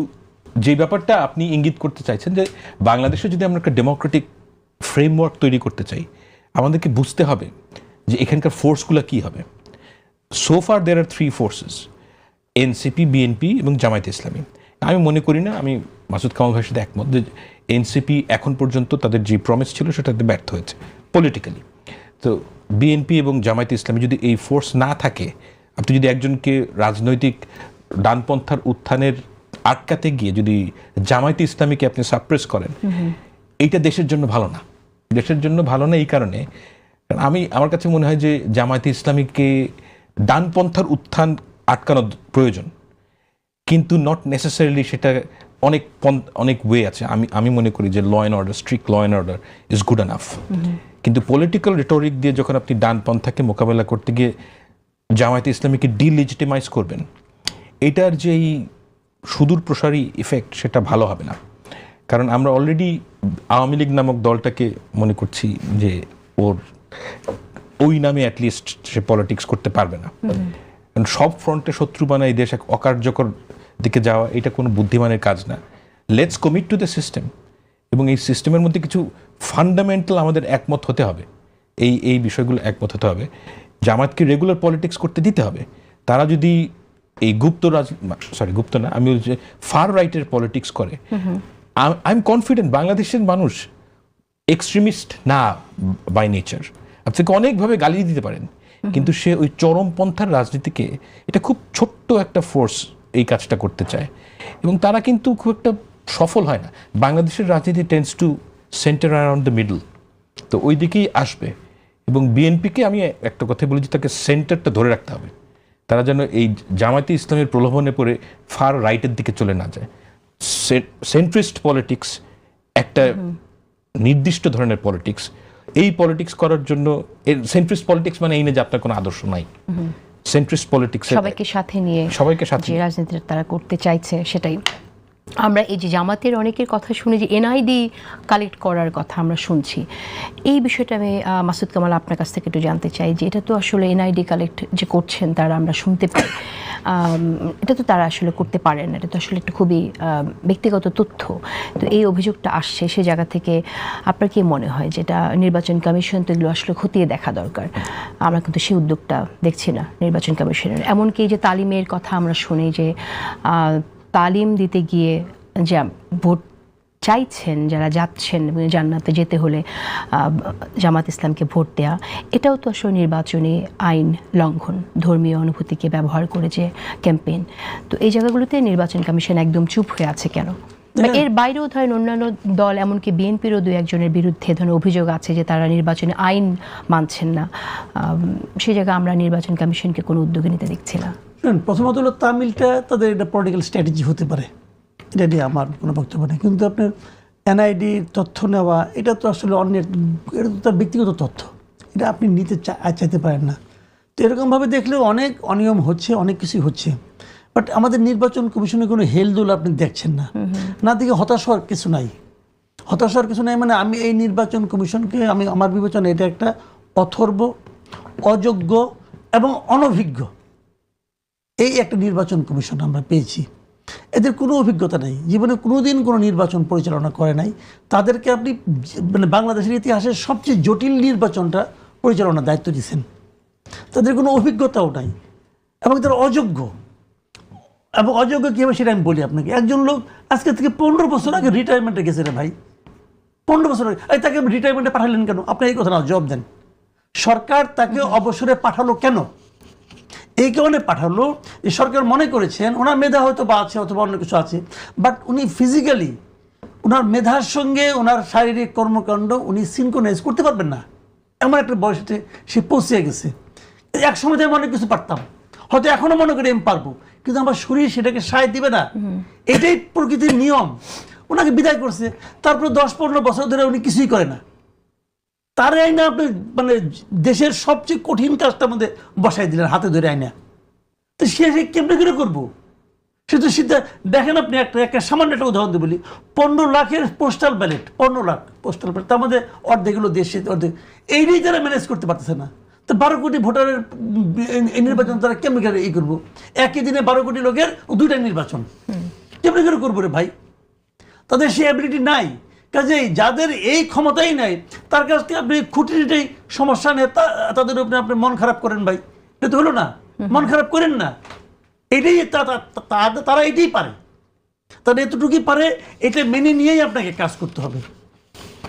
যে ব্যাপারটা আপনি ইঙ্গিত করতে চাইছেন যে বাংলাদেশে যদি আমরা একটা ডেমোক্রেটিক ফ্রেমওয়ার্ক তৈরি করতে চাই, আমাদেরকে বুঝতে হবে যে এখানকার ফোর্সগুলো কী হবে। সো ফার দেয়ার আর 3 ফোর্সেস, এনসিপি, বিএনপি এবং জামায়াতে ইসলামী। আমি মনে করি না, আমি মাসুদ কামাল ভাইয়ের সাথে একমত যে এনসিপি এখন পর্যন্ত তাদের যে প্রমিস ছিল সেটাতে ব্যর্থ হয়েছে পলিটিক্যালি। তো বিএনপি এবং জামায়াতে ইসলামী যদি এই ফোর্স না থাকে, আপনি যদি একজনকে রাজনৈতিক ডানপন্থার উত্থানের আটকাতে গিয়ে যদি জামায়াতে ইসলামীকে আপনি সাপ্রেস করেন, এইটা দেশের জন্য ভালো না। দেশের জন্য ভালো না এই কারণে, আমার কাছে মনে হয় যে জামায়াতে ইসলামীকে ডানপন্থার উত্থান আটকানো প্রয়োজন, কিন্তু নট নেসেসারিলি সেটা অনেক ওয়ে আছে। আমি মনে করি যে law and order, strict law and order is good enough. কিন্তু পলিটিক্যাল রিটোরিক দিয়ে যখন আপনি ডানপন্থাকে মোকাবেলা করতে গিয়ে জামায়াতে ইসলামীকে ডিলেজিটিমাইজ করবেন, এটার যেই সুদূর প্রসারী ইফেক্ট সেটা ভালো হবে না। কারণ আমরা অলরেডি আওয়ামী লীগ নামক দলটাকে মনে করছি যে ওই নামে অ্যাটলিস্ট সে পলিটিক্স করতে পারবে না। কারণ সব ফ্রন্টে শত্রু বানায় দেশ এক অকার্যকর দিকে যাওয়া, এটা কোনো বুদ্ধিমানের কাজ না। Let's commit to the system, এবং এই সিস্টেমের মধ্যে কিছু ফান্ডামেন্টাল আমাদের একমত হতে হবে। এই বিষয়গুলো একমত হতে হবে। জামাতকে রেগুলার পলিটিক্স করতে দিতে হবে। তারা যদি এই গুপ্ত না, আমি বলছি ফার রাইটের পলিটিক্স করে, আই এম কনফিডেন্ট বাংলাদেশের মানুষ এক্সট্রিমিস্ট না বাই নেচার। আপনাকে অনেকভাবে গালি দিতে পারেন, কিন্তু সে ওই চরমপন্থার রাজনীতিকে, এটা খুব ছোট্ট একটা ফোর্স এই কাজটা করতে চায়, এবং তারা কিন্তু খুব একটা সফল হয় না। বাংলাদেশের রাজনীতি tends to centre around the middle, তো ওই দিকেই আসবে। এবং বিএনপিকে আমি একটা কথা বলি যে তাকে সেন্টারটা ধরে রাখতে হবে। তারা যেন এই জামায়াতে ইসলামের প্রলোভনে পড়ে ফার রাইটের দিকে চলে না যায়। সেন্ট্রিস্ট পলিটিক্স একটা নির্দিষ্ট ধরনের পলিটিক্স, এই পলিটিক্স করার জন্য সেন্ট্রিস্ট পলিটিক্স মানে এই না যে আপনার কোনো আদর্শ নাই। সেন্ট্রিস্ট পলিটিক্স সবাইকে সাথে নিয়ে যে রাজনীতি তারা করতে চাইছে সেটাই। আমরা এই যে জামাতের অনেকের কথা শুনে যে এনআইডি কালেক্ট করার কথা আমরা শুনছি, এই বিষয়টা আমি মাসুদ কামাল আপনার কাছ থেকে একটু জানতে চাই যে এটা তো আসলে এনআইডি কালেক্ট যে করছেন তারা, আমরা শুনতে পাই এটা তো তারা আসলে করতে পারেন, এটা তো আসলে একটু খুবই ব্যক্তিগত তথ্য। তো এই অভিযোগটা আসছে সে জায়গা থেকে আপনার কি মনে হয় যে এটা নির্বাচন কমিশন তো এগুলো আসলে খতিয়ে দেখা দরকার? আমরা কিন্তু সেই উদ্যোগটা দেখছি না নির্বাচন কমিশনের। এমনকি যে তালিমের কথা আমরা শুনি যে তালিম দিতে গিয়ে যা ভোট চাইছেন, যারা যাচ্ছেন জান্নাতে যেতে হলে জামাত ইসলামকে ভোট দেয়া, এটাও তো আসলে নির্বাচনী আইন লঙ্ঘন, ধর্মীয় অনুভূতিকে ব্যবহার করে যে ক্যাম্পেইন। তো এই জায়গাগুলোতে নির্বাচন কমিশন একদম চুপ হয়ে আছে কেন? এর বাইরেও ধরেন অন্যান্য দল, এমনকি বিএনপিরও 2-1 বিরুদ্ধে ধরেন অভিযোগ আছে যে তারা নির্বাচনী আইন মানছেন না। সেই জায়গায় আমরা নির্বাচন কমিশনকে কোনো উদ্যোগে নিতে দেখছি না। প্রথমত হলো তামিলটা তাদের এটা পলিটিক্যাল স্ট্র্যাটেজি হতে পারে, এটা নিয়ে আমার কোনো বক্তব্য নেই। কিন্তু আপনার এনআইডির তথ্য নেওয়া, এটা তো আসলে অন্যের, এটা তো তার ব্যক্তিগত তথ্য, এটা আপনি নিতে চাইতে পারেন না। তো এরকমভাবে দেখলেও অনেক অনিয়ম হচ্ছে, অনেক কিছুই হচ্ছে। বাট আমাদের নির্বাচন কমিশনের কোনো হেলদোল আপনি দেখছেন না, না দেখে হতাশ হওয়ার কিছু নাই। হতাশ হওয়ার কিছু নাই মানে আমি এই নির্বাচন কমিশনকে আমার বিবেচনা এটা একটা অথর্ব, অযোগ্য এবং অনভিজ্ঞ এই একটা নির্বাচন কমিশন আমরা পেয়েছি। এদের কোনো অভিজ্ঞতা নেই, জীবনে কোনোদিন কোনো নির্বাচন পরিচালনা করে নাই। তাদেরকে আপনি মানে বাংলাদেশের ইতিহাসের সবচেয়ে জটিল নির্বাচনটা পরিচালনার দায়িত্ব দিয়েছেন। তাদের কোনো অভিজ্ঞতাও নাই এবং তারা অযোগ্য। এবং অযোগ্য কী হবে সেটা আমি বলি আপনাকে। একজন লোক আজকে থেকে 15 বছর আগে রিটায়ারমেন্টে গেছে রে ভাই, 15 বছর আগে। তাকে রিটায়ারমেন্টে পাঠালেন কেন? আপনি এই কথা না জবাব দেন। সরকার তাকে অবসরে পাঠালো কেন? এই কারণে পাঠালো যে সরকার মনে করেছেন ওনার মেধা হয়তো বা আছে অথবা অন্য কিছু আছে, বাট উনি ফিজিক্যালি ওনার মেধার সঙ্গে ওনার শারীরিক কর্মকাণ্ড উনি সিনক্রোনাইজ করতে পারবেন না। এমন একটা বয়সে সে পৌঁছে গেছে। এক সময় আমি অনেক কিছু পারতাম, হয়তো এখনো মনে করি আমি পারবো, কিন্তু আমার শরীর সেটাকে সায় দিবে না। এটাই প্রকৃতির নিয়ম। ওনাকে বিদায় করছে, তারপরে 10-15 বছর ধরে উনি কিছুই করে না। তার আইনা আপনি মানে দেশের সবচেয়ে কঠিন কাজটার মধ্যে বসাই দিলেন হাতে ধরে আইনা। তো সে কেমনে করে করবো? সে তো সিদ্ধা দেখেন আপনি একটা সামান্য একটা উদাহরণ দিয়ে বলি, 15 লাখের postal ballot, 15 lakh postal ballot, তার মধ্যে অর্ধেক হলো দেশে, অর্ধেক এইটাই তারা ম্যানেজ করতে পারতেছে না। তো 12 কোটি ভোটারের এই নির্বাচন তারা কেমন করে এই করবো? একই দিনে 12 কোটি লোকের 2টা নির্বাচন কেমন করে করবো রে ভাই? তাদের সেই অ্যাবিলিটি নাই। কাজেই যাদের এই ক্ষমতাই নাই তার কাছ থেকে আপনি খুঁটিটাই সমস্যা নিয়ে তাদের উপরে আপনি মন খারাপ করেন ভাই, এটা তো হলো না। মন খারাপ করেন না, এটাই তারা এটাই পারে, তারা এতটুকুই পারে, এটা মেনে নিয়েই আপনাকে কাজ করতে হবে।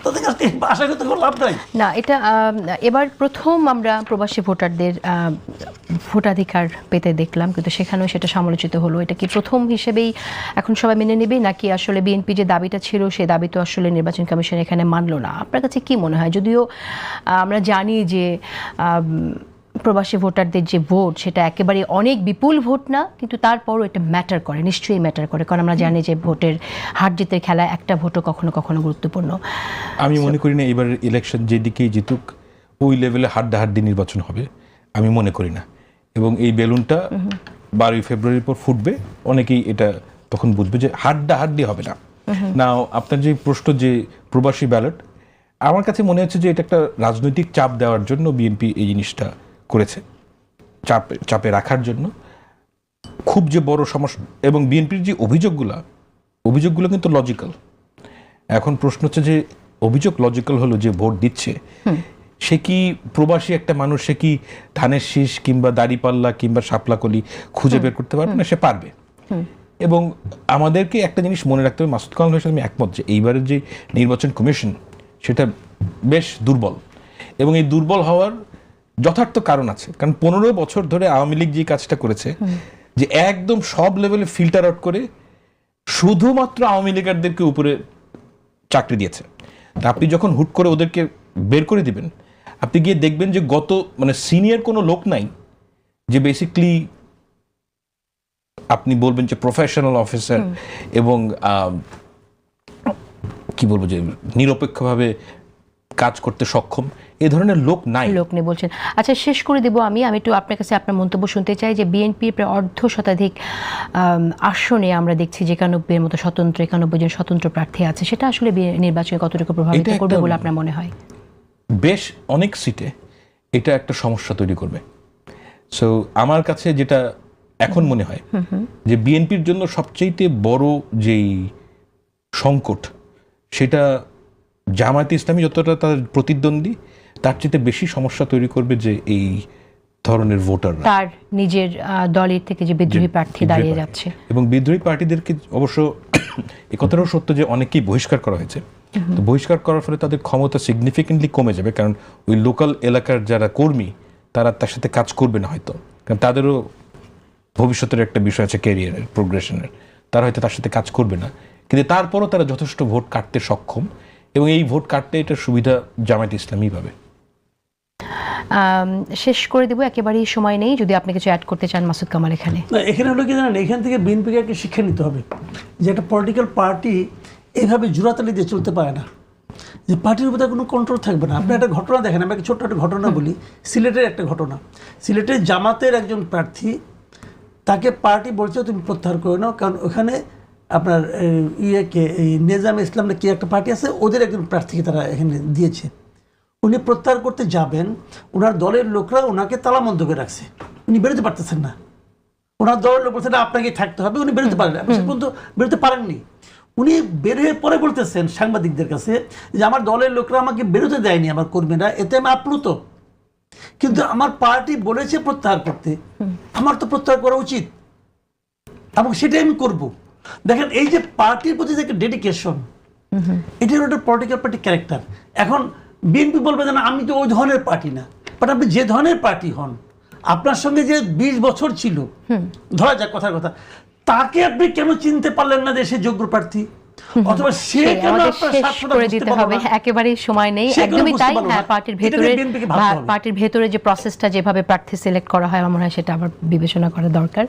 তাদের কাছ থেকে আশা করতে কোনো লাভ নাই না। এটা এবার প্রথম আমরা প্রবাসী ভোটারদের ভোটাধিকার পেতে দেখলাম, কিন্তু সেখানেও সেটা সমালোচিত হলো। এটা কি প্রথম হিসেবেই এখন সবাই মেনে নেবে, নাকি আসলে বিএনপি যে দাবিটা ছিল সেই দাবি তো আসলে নির্বাচন কমিশন এখানে মানলো না? আপনার কাছে কি মনে হয়? যদিও আমরা জানি যে প্রবাসী ভোটারদের যে ভোট সেটা একেবারে অনেক বিপুল ভোট না, কিন্তু তারপরও এটা ম্যাটার করে, নিশ্চয়ই ম্যাটার করে, কারণ আমরা জানি যে ভোটের হার জিতের খেলায় একটা ভোটও কখনো কখনো গুরুত্বপূর্ণ। আমি মনে করি না এবার ইলেকশন যেদিকেই জিতুক ওই লেভেলে হাড্ডাহাড্ডি নির্বাচন হবে, আমি মনে করি না। এবং এই বেলুনটা 12 ফেব্রুয়ারির পর ফুটবে, অনেকেই এটা তখন বুঝবে যে হাড্ডাহাড্ডি হবে না। না, আপনার যে প্রশ্ন যে প্রবাসী ব্যালট, আমার কাছে মনে হচ্ছে যে এটা একটা রাজনৈতিক চাপ দেওয়ার জন্য বিএনপি এই জিনিসটা করেছে, চাপে রাখার জন্য। খুব যে বড় সমস্যা, এবং বিএনপির যে অভিযোগগুলো কিন্তু লজিক্যাল। এখন প্রশ্ন হচ্ছে যে অভিযোগ লজিক্যাল হলো, যে ভোট দিচ্ছে সে কি প্রবাসী একটা মানুষ, সে কি ধানের শীষ কিংবা দাড়িপাল্লা কিংবা শাপলাকলি খুঁজে বের করতে পারবে না? সে পারবে। এবং আমাদেরকে একটা জিনিস মনে রাখতে হবে, মাসুদ কামাল ভাইয়ের সাথে আমি একমত যে এইবারের যে নির্বাচন কমিশন সেটা বেশ দুর্বল, এবং এই দুর্বল হওয়ার যথার্থ কারণ আছে। কারণ 15 বছর ধরে আওয়ামী লীগ যে কাজটা করেছে, যে একদম সব লেভেলে ফিল্টার আউট করে শুধুমাত্র আওয়ামী লীগারদেরকে উপরে চাকরি দিয়েছে। তা আপনি যখন হুট করে ওদেরকে বের করে দিবেন, আপনি গিয়ে দেখবেন যে মানে সিনিয়র কোনো লোক নাই যে বেসিকলি আপনি বলবেন যে প্রফেশনাল অফিসার এবং কি বলবো যে নিরপেক্ষভাবে কাজ করতে সক্ষম, এই ধরনের লোক নেই বলছেন। আচ্ছা, শেষ করে দেব আমি একটু আপনার কাছে আপনার মন্তব্য শুনতে চাই যে বিএনপির প্রায় 1/2 আসনে আমরা দেখছি যে 91 মতো স্বতন্ত্র 91 জন স্বতন্ত্র প্রার্থী আছে, সেটা আসলে নির্বাচনে কতটুকু প্রভাবিত করবে বলে আপনার মনে হয়? বেশ অনেক সিটে এটা একটা সমস্যা তৈরি করবে। সো আমার কাছে যেটা এখন মনে হয় যে বিএনপির জন্য সবচেয়ে বড় যেই সংকট, সেটা জামায়াতে ইসলামী যতটা তাদের প্রতিদ্বন্দ্বী, তার চেয়ে বেশি সমস্যা তৈরি করবে যে এই ধরনের ভোটাররা, তার নিজের দলের থেকে যে বিদ্রোহী প্রার্থী দাঁড়িয়ে যাচ্ছে। এবং বিদ্রোহী পার্টিদেরকে অবশ্য এ কথাটাও সত্য যে অনেকেই বহিষ্কার করা হয়েছে। তো বহিষ্কার করার ফলে তাদের ক্ষমতা সিগনিফিকেন্টলি কমে যাবে, কারণ ওই লোকাল এলাকার যারা কর্মী তারা তার সাথে কাজ করবে না হয়তো, কারণ তাদেরও ভবিষ্যতের একটা বিষয় আছে, ক্যারিয়ারের প্রোগ্রেশনের, তারা হয়তো তার সাথে কাজ করবে না। কিন্তু তারপরও তারা যথেষ্ট ভোট কাটতে সক্ষম, এবং এই ভোট কাটতে এটার সুবিধা জামায়াত ইসলামী পাবে। শেষ করে দেবো, একেবারেই সময় নেই, যদি আপনি কিছু অ্যাড করতে চান মাসুদ কামাল। এখানে হলো কি জানেন, এখান থেকে বিএনপিকে একটা শিক্ষা নিতে হবে যে একটা পলিটিক্যাল পার্টি এইভাবে জোড়াতালি দিয়ে চলতে পারে না, যে পার্টির উপর কোনো কন্ট্রোল থাকবে না। আপনি একটা ঘটনা দেখেন, আমি একটা ছোট্ট একটা ঘটনা বলি, সিলেটের একটা ঘটনা। সিলেটের জামাতের একজন প্রার্থী, তাকে পার্টি বলছে তুমি প্রত্যাহার করে নাও, কারণ ওখানে আপনার এই নিজামে ইসলাম কি একটা পার্টি আছে, ওদের একজন প্রার্থীকে তারা এখানে দিয়েছে। উনি প্রত্যাহার করতে যাবেন, ওনার দলের লোকরা ওনাকে তালাবন্ধ করে রাখছে, উনি বেরোতে পারতেছেন না। ওনার দলের লোক বলছে না আপনাকে থাকতে হবে, উনি বেরোতে পারেন না, শেষ পর্যন্ত বেরোতে পারেননি। উনি বের হয়ে পরে বলতেছেন সাংবাদিকদের কাছে যে আমার দলের লোকরা আমাকে বেরোতে দেয়নি, আমার কর্মীরা, এতে আমি আপ্লুত, কিন্তু আমার পার্টি বলেছে প্রত্যাহার করতে, আমার তো প্রত্যাহার করা উচিত এবং সেটাই আমি করব। দেখেন এই যে পার্টির প্রতি যে একটা ডেডিকেশন, এটা হলো একটা পলিটিক্যাল পার্টি ক্যারেক্টার। এখন বিএনপি বলবে যে না আমি তো ওই ধরনের পার্টি না, বাট আপনি যে ধরনের পার্টি হন, আপনার সঙ্গে যে 20 বছর ছিল, ধরা যাক কথার কথা, তাকে আপনি কেন চিনতে পারলেন না যে সে যোগ্য প্রার্থী, অথবা সে কেন আমাদের আপনার শেষ স্বার্থটা করে বুঝতে দিতে পারলো হবে, না? একেবারেই সময় নেই, সে কেন একদমই বুঝতে তাই। পারলো না? হ্যাঁ, পার্টির এটা ভেতরে নিয়ে BNP কে ভাবতে হবে। পার্টির ভেতরে যে প্রসেসটা যেভাবে প্রার্থী সিলেক্ট করা হয় আমার মনে হয় সেটা আবার বিবেচনা করা দরকার।